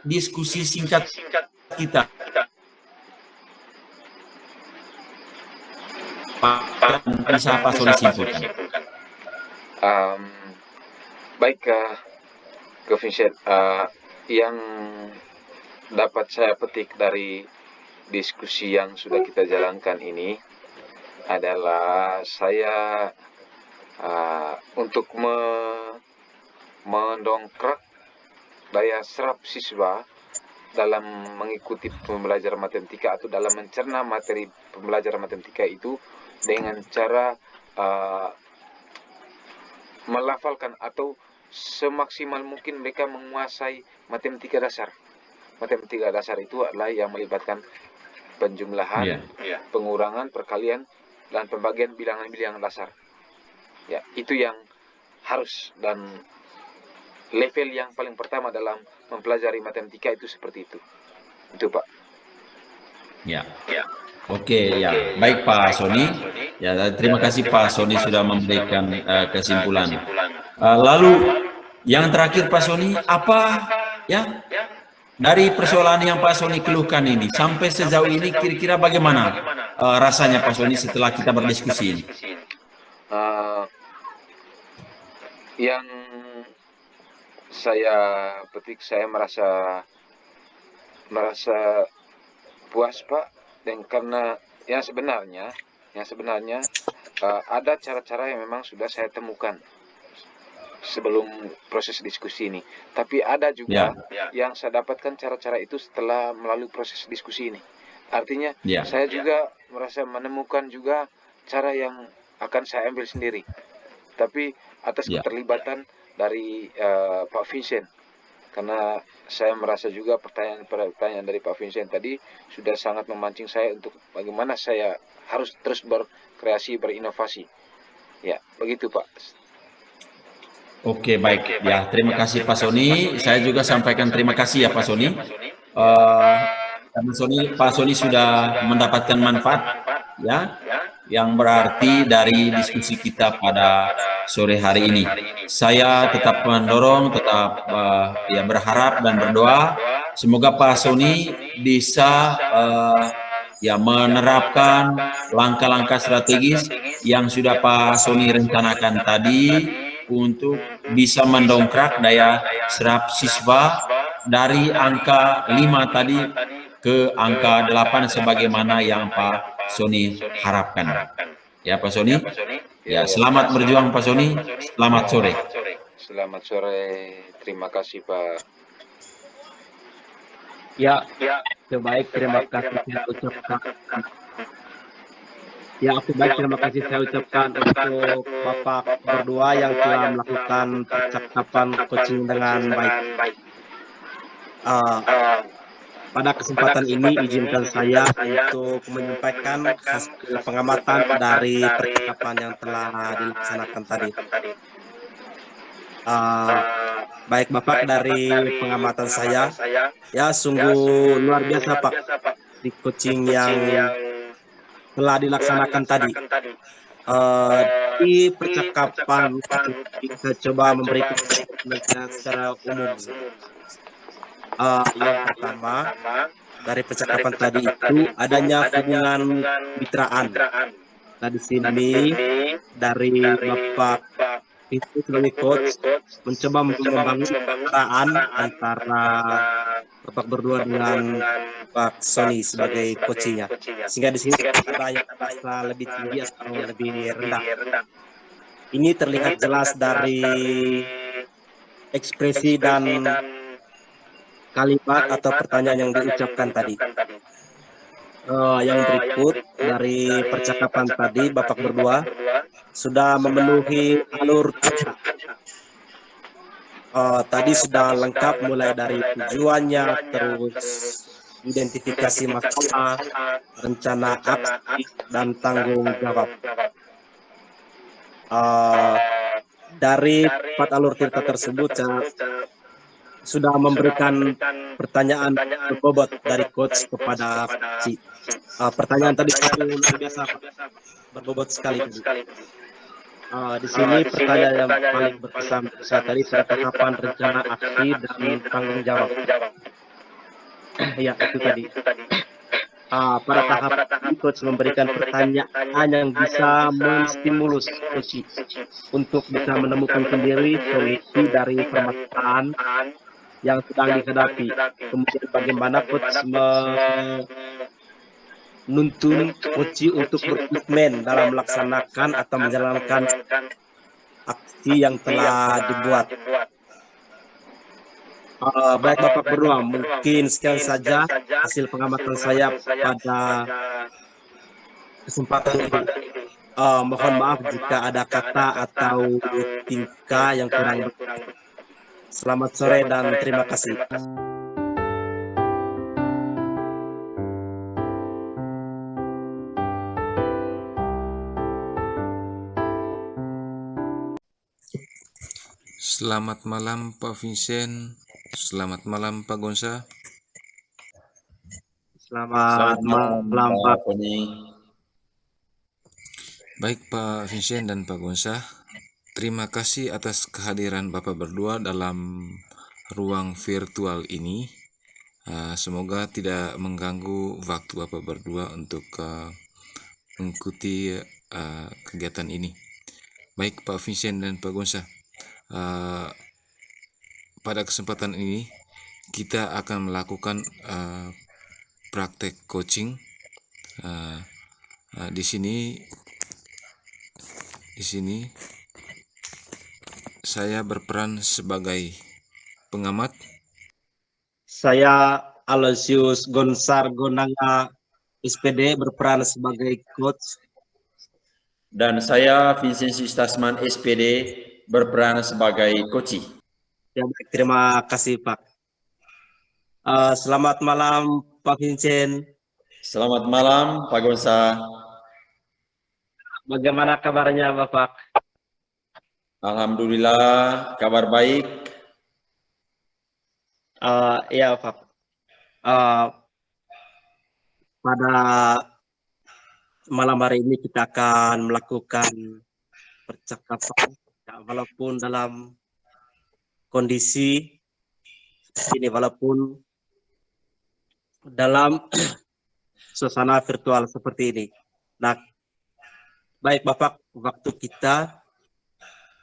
diskusi singkat kita, bisa Pak Soni simpulkan? Baik, Ke Vincent, yang dapat saya petik dari diskusi yang sudah kita jalankan ini adalah saya untuk mendongkrak daya serap siswa dalam mengikuti pembelajaran matematika atau dalam mencerna materi pembelajaran matematika itu dengan cara melafalkan atau semaksimal mungkin mereka menguasai matematika dasar. Matematika dasar itu adalah yang melibatkan penjumlahan, pengurangan, perkalian, dan pembagian bilangan-bilangan dasar. Ya, itu yang harus, dan level yang paling pertama dalam mempelajari matematika itu seperti itu. Itu, Pak. Oke, baik Pak Soni. Terima kasih Pak Soni sudah memberikan kesimpulan. Lalu yang terakhir Pak Soni, apa dari persoalan yang Pak Soni keluhkan ini sampai sejauh ini kira-kira bagaimana rasanya Pak Soni setelah kita berdiskusi ini? Yang saya petik, saya merasa puas, Pak, dan karena yang sebenarnya ada cara-cara yang memang sudah saya temukan sebelum proses diskusi ini, tapi ada juga yang saya dapatkan cara-cara itu setelah melalui proses diskusi ini. Artinya saya juga merasa menemukan juga cara yang akan saya ambil sendiri, tapi atas keterlibatan dari Pak Vincent, karena saya merasa juga pertanyaan dari Pak Vincent tadi sudah sangat memancing saya untuk bagaimana saya harus terus berkreasi, berinovasi. Ya, begitu Pak. Oke, baik. Terima kasih Pak Soni. Saya juga sampaikan terima kasih Pak Soni. Karena Pak Soni sudah mendapatkan manfaat yang berarti dari diskusi kita pada sore hari ini. Saya tetap mendorong, tetap berharap dan berdoa semoga Pak Soni bisa menerapkan langkah-langkah strategis yang sudah Pak Soni rencanakan tadi untuk bisa mendongkrak daya serap siswa dari angka 5 tadi ke angka 8 sebagaimana yang Pak Soni harapkan. Ya Pak Soni. Selamat berjuang Pak Soni. Selamat sore. Selamat sore. Terima kasih Pak. Baik, terima kasih saya ucapkan. Terima kasih saya ucapkan untuk Bapak berdua yang telah melakukan percakapan coaching dengan baik. Pada kesempatan ini izinkan saya untuk menyampaikan hasil pengamatan dari percakapan yang telah dilaksanakan tadi. Baik Bapak, dari pengamatan saya, sungguh luar biasa Pak di coaching yang telah dilaksanakan tadi. Di percakapan kita coba memberikan secara umum. Yang pertama dari percakapan tadi itu adanya hubungan mitraan. Nah di sini dari Bapak itu sebagai coach mencoba membangun kesetaraan antara Bapak berdua dengan Pak Sony sebagai coachnya, sehingga di sini ada yang merasa lebih tinggi atau lebih rendah. Ini terlihat jelas dari ekspresi dan kalimat atau pertanyaan yang diucapkan tadi. Yang berikut dari percakapan tadi Bapak berdua sudah memenuhi alur cerita. Tadi sudah lengkap mulai dari tujuannya, terus identifikasi masalah, rencana aksi, dan tanggung jawab. Dari 4 alur cerita tersebut saya sudah memberikan pertanyaan berbobot dari coach kepada si. Pertanyaan tadi luar biasa, berbobot sekali tadi. Di sini pertanyaan yang paling berkesan saya tadi percakapan rencana aksi dan tanggung jawab. Ya itu tadi. Pada tahap ini coach memberikan pertanyaan yang bisa menstimulus coach untuk bisa menemukan sendiri solusi dari permasalahan yang sedang dihadapi. Kemudian bagaimana coach menuntun coach untuk berkomitmen dalam melaksanakan atau menjalankan aksi yang telah dibuat. Baik Bapak berdua, mungkin sekian saja hasil pengamatan saya pada kesempatan ini. Mohon maaf jika ada kata atau tingkah yang kurang baik. Selamat sore dan terima kasih. Selamat malam Pak Vincent, selamat malam Pak Gonsa. Selamat malam Pak Tony. Baik Pak Vincent dan Pak Gonsa, terima kasih atas kehadiran Bapak berdua dalam ruang virtual ini. Semoga tidak mengganggu waktu Bapak berdua untuk mengikuti kegiatan ini. Baik Pak Vincent dan Pak Gonsa, pada kesempatan ini kita akan melakukan praktek coaching. Di sini saya berperan sebagai pengamat. Saya Aloysius Gonsar Gonanga SPD berperan sebagai coach. Dan saya Vincensius Tasman SPD berperan sebagai coach. Ya, baik, terima kasih Pak. Selamat malam Pak Vincent. Selamat malam Pak Gonsa. Bagaimana kabarnya Bapak? Alhamdulillah kabar baik. Iya Pak. Pada malam hari ini kita akan melakukan percakapan, ya, walaupun dalam kondisi ini, walaupun dalam suasana virtual seperti ini. Nah, baik Bapak, waktu kita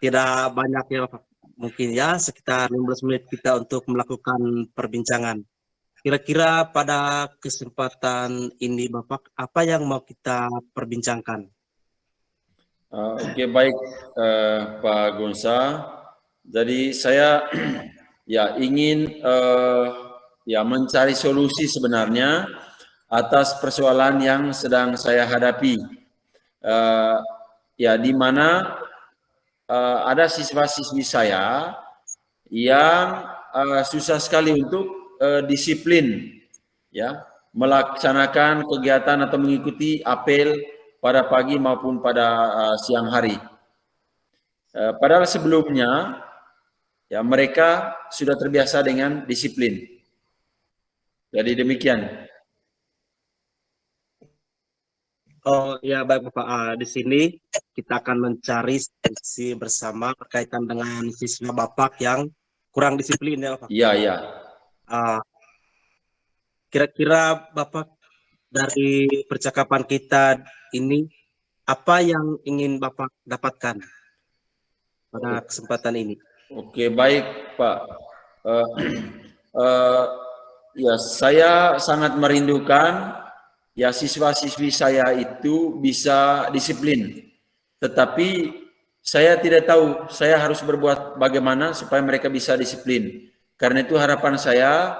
tidak banyak ya Bapak. Mungkin ya sekitar 15 menit kita untuk melakukan perbincangan. Kira-kira pada kesempatan ini Bapak, apa yang mau kita perbincangkan? Oke, baik Pak Gonsa. Jadi saya ya ingin ya mencari solusi sebenarnya atas persoalan yang sedang saya hadapi. Ya di mana ada siswa-siswi saya yang susah sekali untuk disiplin, ya, melaksanakan kegiatan atau mengikuti apel pada pagi maupun pada siang hari. Padahal sebelumnya, ya mereka sudah terbiasa dengan disiplin. Jadi demikian. Oh ya baik Bapak, di sini kita akan mencari solusi bersama berkaitan dengan siswa Bapak yang kurang disiplin ya Bapak. Iya, iya. Ah, kira-kira Bapak dari percakapan kita ini apa yang ingin Bapak dapatkan pada kesempatan ini? Oke, baik Pak. Eh, eh, ya, saya sangat merindukan ya siswa-siswi saya itu bisa disiplin. Tetapi saya tidak tahu saya harus berbuat bagaimana supaya mereka bisa disiplin. Karena itu harapan saya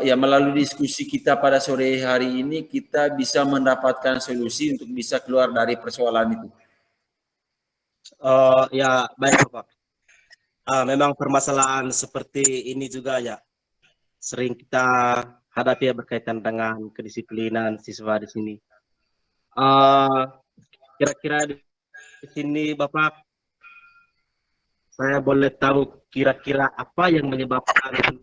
ya melalui diskusi kita pada sore hari ini kita bisa mendapatkan solusi untuk bisa keluar dari persoalan itu. Ya, baik Bapak. Memang permasalahan seperti ini juga ya sering kita hadapi ya berkaitan dengan kedisiplinan siswa di sini. Uh, Kira-kira di sini Bapak, saya boleh tahu kira-kira apa yang menyebabkan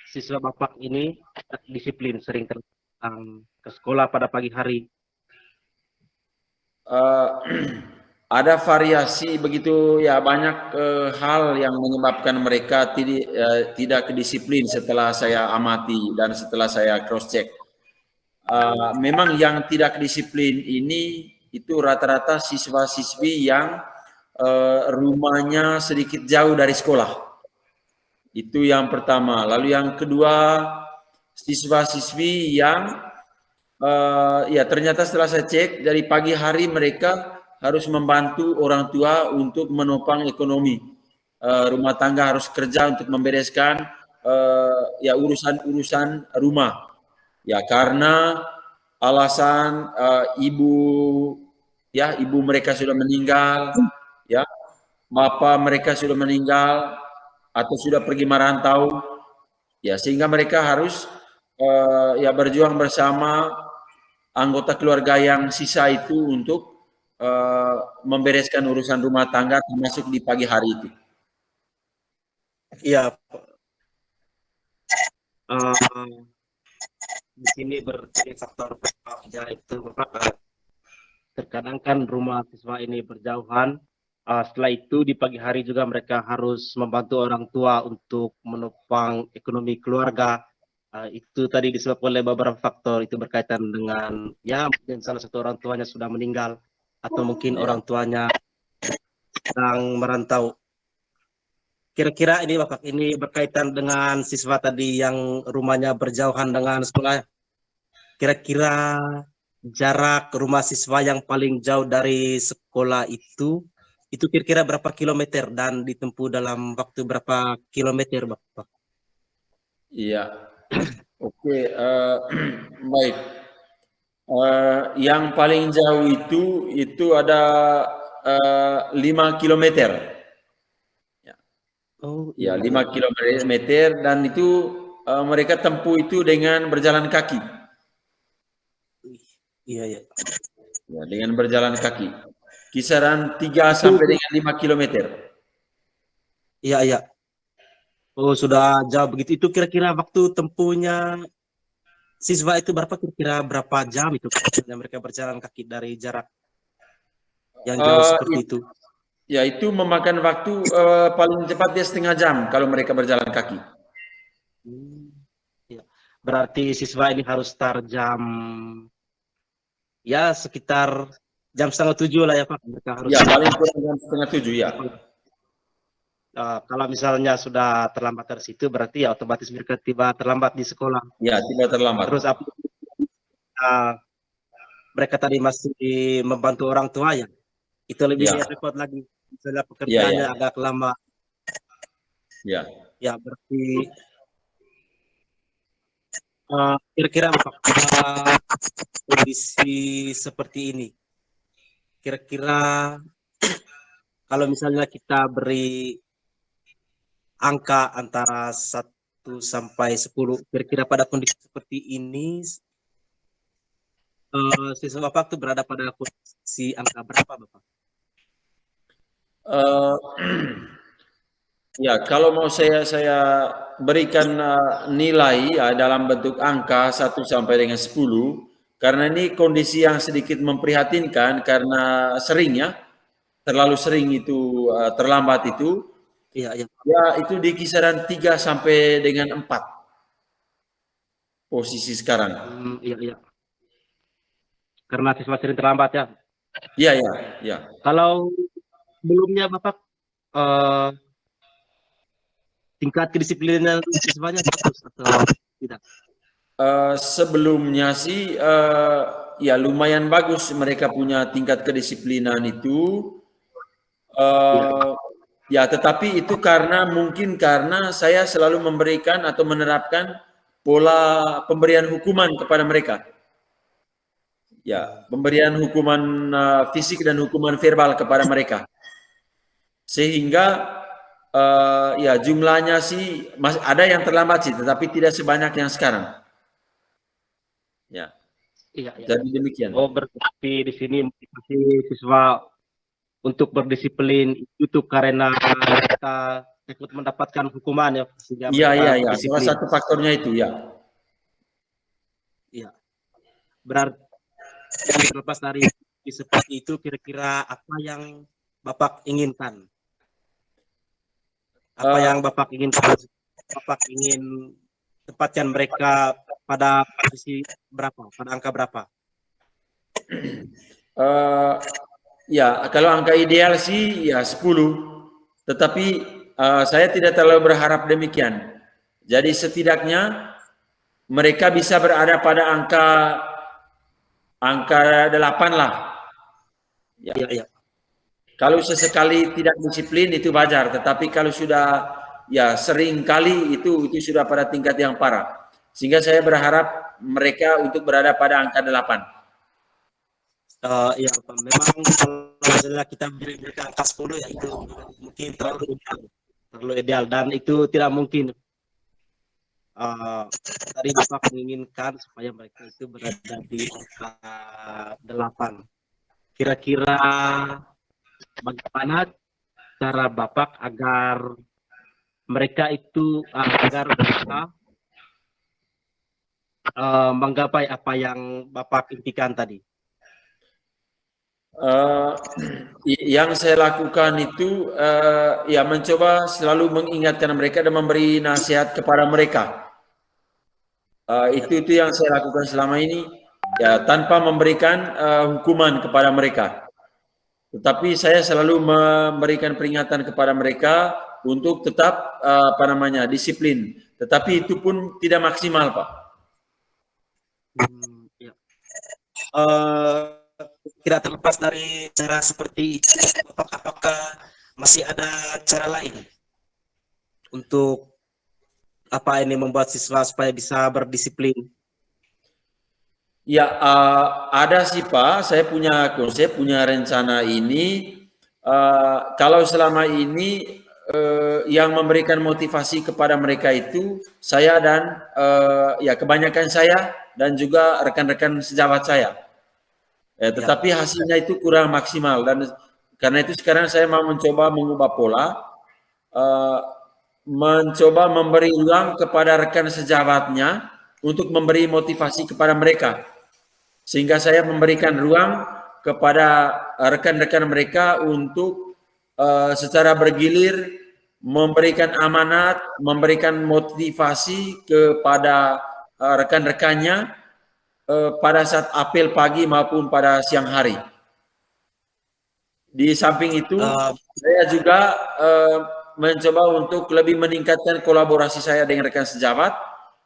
siswa Bapak ini disiplin sering ke sekolah pada pagi hari? Eh, ada variasi begitu ya banyak hal yang menyebabkan mereka tidak kedisiplin setelah saya amati dan setelah saya cross check. Memang yang tidak disiplin ini itu rata-rata siswa-siswi yang rumahnya sedikit jauh dari sekolah. Itu yang pertama. Lalu yang kedua, siswa-siswi yang ya ternyata setelah saya cek dari pagi hari mereka harus membantu orang tua untuk menopang ekonomi. Rumah tangga harus kerja untuk membereskan ya urusan-urusan rumah. Ya karena alasan ibu mereka sudah meninggal, ya bapak mereka sudah meninggal atau sudah pergi merantau, ya sehingga mereka harus ya berjuang bersama anggota keluarga yang sisa itu untuk membereskan urusan rumah tangga termasuk di pagi hari itu. Iya, di sini berbagai faktor penyebabnya itu Bapak. Terkadang kan rumah siswa ini berjauhan. Setelah itu di pagi hari juga mereka harus membantu orang tua untuk menopang ekonomi keluarga. Itu tadi disebabkan oleh beberapa faktor, itu berkaitan dengan ya mungkin salah satu orang tuanya sudah meninggal atau mungkin orang tuanya sedang merantau. Kira-kira ini Bapak, ini berkaitan dengan siswa tadi yang rumahnya berjauhan dengan sekolah. Kira-kira jarak rumah siswa yang paling jauh dari sekolah itu kira-kira berapa kilometer dan ditempuh dalam waktu berapa kilometer Bapak? Iya, oke, baik. Yang paling jauh itu ada 5 kilometer. Oh, Ya, 5 kilometer dan itu mereka tempuh itu dengan berjalan kaki. Iya, iya. Ya, dengan berjalan kaki. Kisaran 3 sampai dengan 5 kilometer. Iya, iya. Oh, sudah jauh begitu. Itu kira-kira waktu tempuhnya siswa itu kira-kira berapa jam itu mereka berjalan kaki dari jarak yang jauh seperti itu? Ya, itu memakan waktu paling cepat dia setengah jam kalau mereka berjalan kaki. Ya. Berarti siswa ini harus start jam ya sekitar jam 6:30 lah ya Pak. Mereka harus ya, paling kurang jam 6:30 ya. Kalau misalnya sudah terlambat dari situ berarti ya otomatis mereka tiba terlambat di sekolah. Ya, tiba terlambat. Terus apa? Mereka tadi masih membantu orang tua ya. Itu lebih repot lagi. Misalnya pekerjaannya agak lama. Ya. Ya, berarti kira-kira kondisi seperti ini. Kira-kira kalau misalnya kita beri angka antara 1 sampai 10, kira-kira pada kondisi seperti ini siswa Bapak itu berada pada kondisi angka berapa Bapak? Ya, kalau mau saya berikan nilai ya, dalam bentuk angka 1 sampai dengan 10, karena ini kondisi yang sedikit memprihatinkan karena sering ya, terlalu sering itu terlambat itu. Iya, iya. Ya, itu di kisaran 3 sampai dengan 4. posisi sekarang. Iya, iya. Karena siswa sering terlambat ya. Iya, iya, iya. Kalau sebelumnya Bapak eh, tingkat kedisiplinan siswanya bagus atau tidak? Sebelumnya sih ya lumayan bagus mereka punya tingkat kedisiplinan itu. Iya, Ya, tetapi itu mungkin karena saya selalu memberikan atau menerapkan pola pemberian hukuman kepada mereka. Ya, pemberian hukuman fisik dan hukuman verbal kepada mereka. Sehingga ya jumlahnya sih masih ada yang terlambat sih, tetapi tidak sebanyak yang sekarang. Ya, iya, iya. jadi demikian. Oh, berarti di sini motivasi siswa untuk berdisiplin itu karena mereka takut mendapatkan hukuman ya, sehingga Iya, mereka iya, iya. Salah berdisiplin. satu faktornya itu ya. Iya. Berarti terlepas dari seperti itu, kira-kira apa yang Bapak inginkan? Apa Eh, yang Bapak inginkan? Bapak ingin tempatkan mereka pada posisi berapa? Pada angka berapa? Ya, kalau angka ideal sih ya 10. Tetapi saya tidak terlalu berharap demikian. Jadi setidaknya mereka bisa berada pada angka 8 lah. Ya. Iya, iya. Kalau sesekali tidak disiplin itu wajar, tetapi kalau sudah ya sering kali itu sudah pada tingkat yang parah. Sehingga saya berharap mereka untuk berada pada angka 8. Iya, Pak. Memang kalau misalnya kita berikan angka 10 ya itu mungkin terlalu ideal dan itu tidak mungkin. Tadi Bapak menginginkan supaya mereka itu berada di angka 8. Kira-kira bagaimana cara Bapak agar mereka itu agar bisa menggapai apa yang Bapak impikan tadi? Yang saya lakukan itu ya mencoba selalu mengingatkan mereka dan memberi nasihat kepada mereka. Itu yang saya lakukan selama ini ya tanpa memberikan hukuman kepada mereka. Tetapi saya selalu memberikan peringatan kepada mereka untuk tetap disiplin. Tetapi itu pun tidak maksimal, Pak. Ya. Tidak terlepas dari cara seperti apakah masih ada cara lain untuk membuat siswa supaya bisa berdisiplin? Ya, ada sih Pak, saya punya konsep, punya rencana ini. Kalau selama ini yang memberikan motivasi kepada mereka itu saya dan ya kebanyakan saya dan juga rekan-rekan sejawat saya. Tetapi hasilnya itu kurang maksimal dan karena itu sekarang saya mau mencoba mengubah pola, mencoba memberi ruang kepada rekan sejawatnya untuk memberi motivasi kepada mereka. Sehingga saya memberikan ruang kepada rekan-rekan mereka untuk secara bergilir memberikan amanat, memberikan motivasi kepada rekan-rekannya pada saat apel pagi maupun pada siang hari. Di samping itu, saya juga mencoba untuk lebih meningkatkan kolaborasi saya dengan rekan sejawat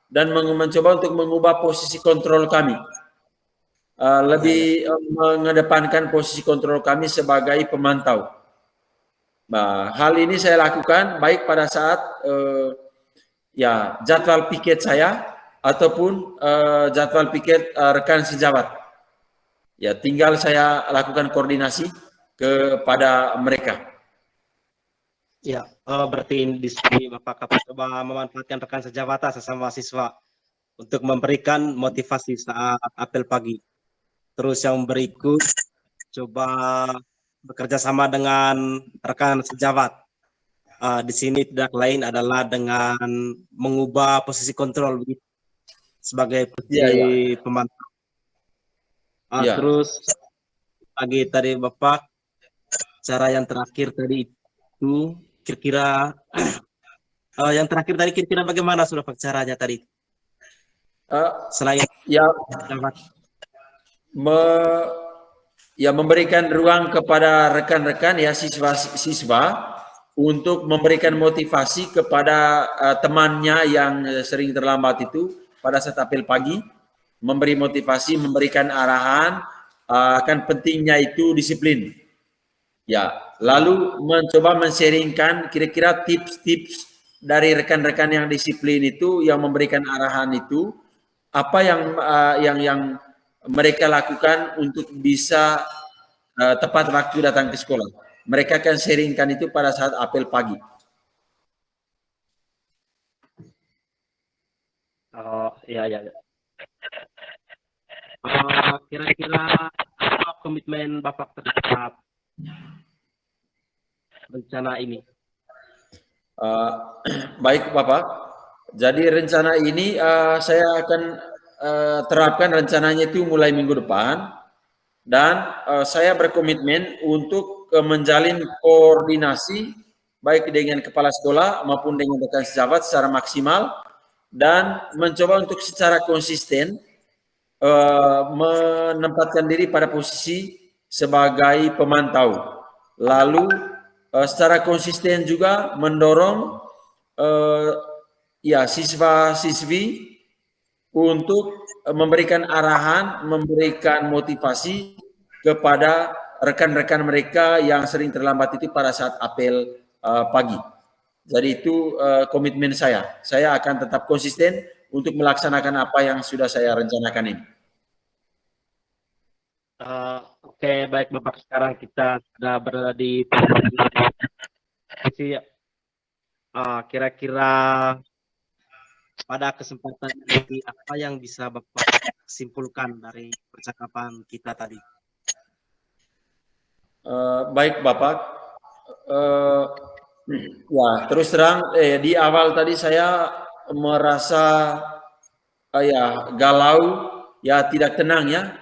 dan mencoba untuk mengubah posisi kontrol kami. Lebih mengedepankan posisi kontrol kami sebagai pemantau. Nah, hal ini saya lakukan baik pada saat ya jadwal piket saya ataupun jadwal piket rekan sejawat. Ya, tinggal saya lakukan koordinasi kepada mereka. Ya, berarti di sini Bapak coba memanfaatkan rekan sejawat sesama siswa untuk memberikan motivasi saat apel pagi. Terus yang berikut, coba bekerja sama dengan rekan sejawat. Di sini tidak lain adalah dengan mengubah posisi kontrol sebagai posisi pemantau. Terus lagi tadi Bapak, cara yang terakhir tadi itu kira-kira yang terakhir tadi kira-kira bagaimana sudah Pak caranya tadi? Eh, Selain ya dapat me- memberikan ruang kepada rekan-rekan ya siswa-siswa untuk memberikan motivasi kepada temannya yang sering terlambat itu pada saat apel pagi, memberi motivasi, memberikan arahan akan pentingnya itu disiplin. Ya, lalu mencoba men-sharingkan kira-kira tips-tips dari rekan-rekan yang disiplin itu yang memberikan arahan itu apa yang mereka lakukan untuk bisa tepat waktu datang ke sekolah. Mereka akan sharingkan itu pada saat apel pagi. ya ya. Kira-kira apa komitmen Bapak terhadap rencana ini? Baik Bapak, jadi rencana ini saya akan terapkan rencananya itu mulai minggu depan dan saya berkomitmen untuk menjalin koordinasi baik dengan kepala sekolah maupun dengan rekan sejawat secara maksimal dan mencoba untuk secara konsisten menempatkan diri pada posisi sebagai pemantau. Lalu secara konsisten juga mendorong siswa-siswi untuk memberikan arahan, memberikan motivasi kepada rekan-rekan mereka yang sering terlambat itu pada saat apel pagi. Jadi itu komitmen saya. Saya akan tetap konsisten untuk melaksanakan apa yang sudah saya rencanakan ini. Oke, baik Bapak. Sekarang kita sudah berada di posisi kira-kira pada kesempatan ini apa yang bisa Bapak simpulkan dari percakapan kita tadi? Baik Bapak, ya terus terang di awal tadi saya merasa galau, ya tidak tenang ya,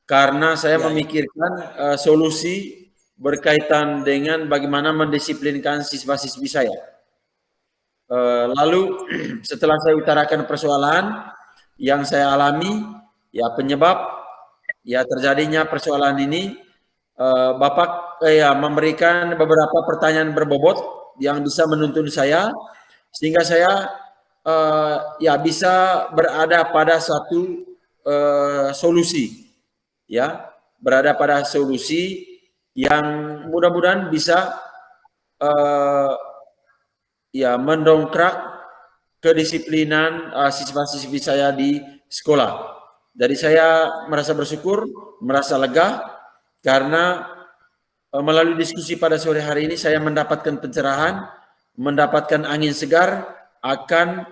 karena saya memikirkan solusi berkaitan dengan bagaimana mendisiplinkan siswa-siswi saya. Lalu setelah saya utarakan persoalan yang saya alami, ya penyebab ya terjadinya persoalan ini, Bapak memberikan beberapa pertanyaan berbobot yang bisa menuntun saya sehingga saya bisa berada pada satu solusi, ya berada pada solusi yang mudah-mudahan bisa mendongkrak kedisiplinan siswa-siswi saya di sekolah. Jadi saya merasa bersyukur, merasa lega karena melalui diskusi pada sore hari ini saya mendapatkan pencerahan, mendapatkan angin segar akan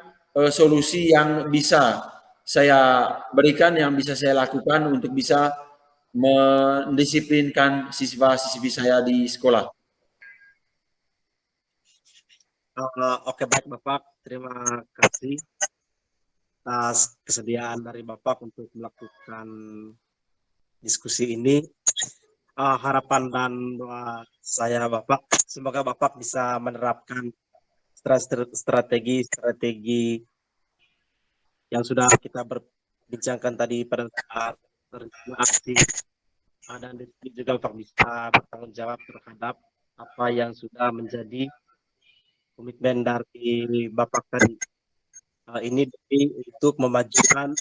solusi yang bisa saya berikan, yang bisa saya lakukan untuk bisa mendisiplinkan siswa-siswi saya di sekolah. Oke, baik Bapak, terima kasih atas kesediaan dari Bapak untuk melakukan diskusi ini. Harapan dan doa saya Bapak, semoga Bapak bisa menerapkan strategi yang sudah kita berbincangkan tadi pada saat aksi, dan juga Bapak bisa bertanggung jawab terhadap apa yang sudah menjadi komitmen dari Bapak tadi. Ini untuk memajukan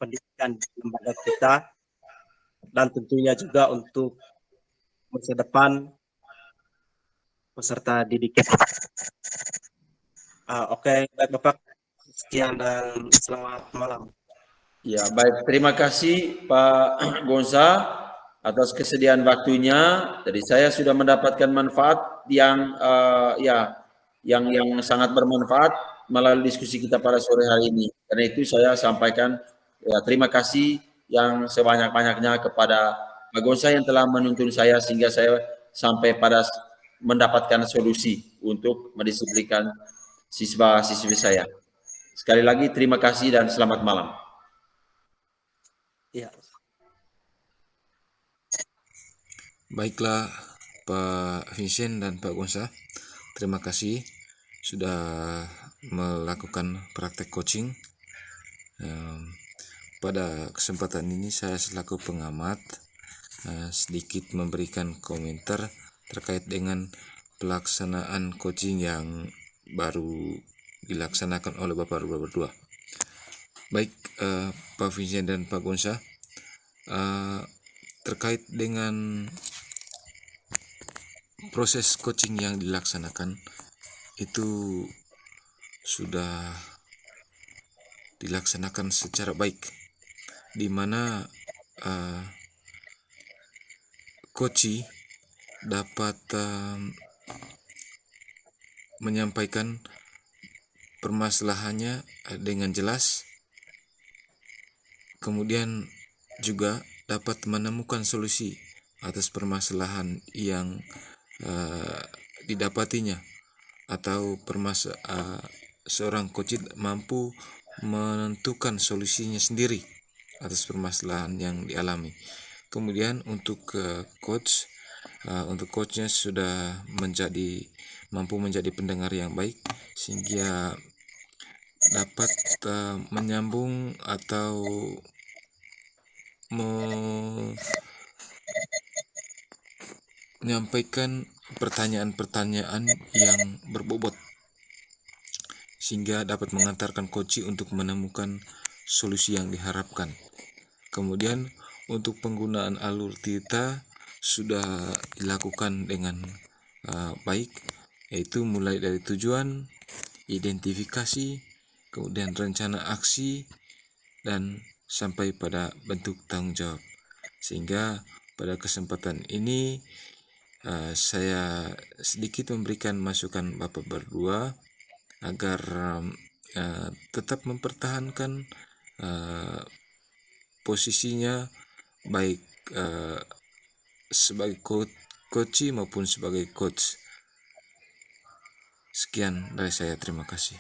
pendidikan di lembaga kita dan tentunya juga untuk masa depan peserta didik. Oke, baik Bapak. Sekian dan selamat malam. Ya, baik. Terima kasih Pak Gonza atas kesediaan waktunya. Jadi saya sudah mendapatkan manfaat yang yang sangat bermanfaat melalui diskusi kita pada sore hari ini. Karena itu saya sampaikan terima kasih yang sebanyak-banyaknya kepada Pak Gonza yang telah menuntun saya sehingga saya sampai pada mendapatkan solusi untuk mendisiplinkan siswa-siswi saya. Sekali lagi terima kasih dan selamat malam. Ya. Baiklah Pak Vincent dan Pak Gonza, terima kasih sudah melakukan praktek coaching. pada kesempatan ini saya selaku pengamat sedikit memberikan komentar terkait dengan pelaksanaan coaching yang baru dilaksanakan oleh Bapak berdua. Baik, Pak Vincent dan Pak Gonsa, terkait dengan proses coaching yang dilaksanakan itu sudah dilaksanakan secara baik, di mana coach dapat menyampaikan permasalahannya dengan jelas, kemudian juga dapat menemukan solusi atas permasalahan yang didapatinya, atau seorang coach mampu menentukan solusinya sendiri atas permasalahan yang dialami. Kemudian untuk coachnya sudah mampu menjadi pendengar yang baik, sehingga dapat menyambung atau menyampaikan pertanyaan-pertanyaan yang berbobot, sehingga dapat mengantarkan coach untuk menemukan solusi yang diharapkan. Kemudian untuk penggunaan alur TITA sudah dilakukan dengan baik, yaitu mulai dari tujuan, identifikasi, kemudian rencana aksi, dan sampai pada bentuk tanggung jawab. Sehingga pada kesempatan ini saya sedikit memberikan masukan Bapak berdua agar tetap mempertahankan posisinya, baik sebagai coach maupun sebagai coach. Sekian dari saya, terima kasih.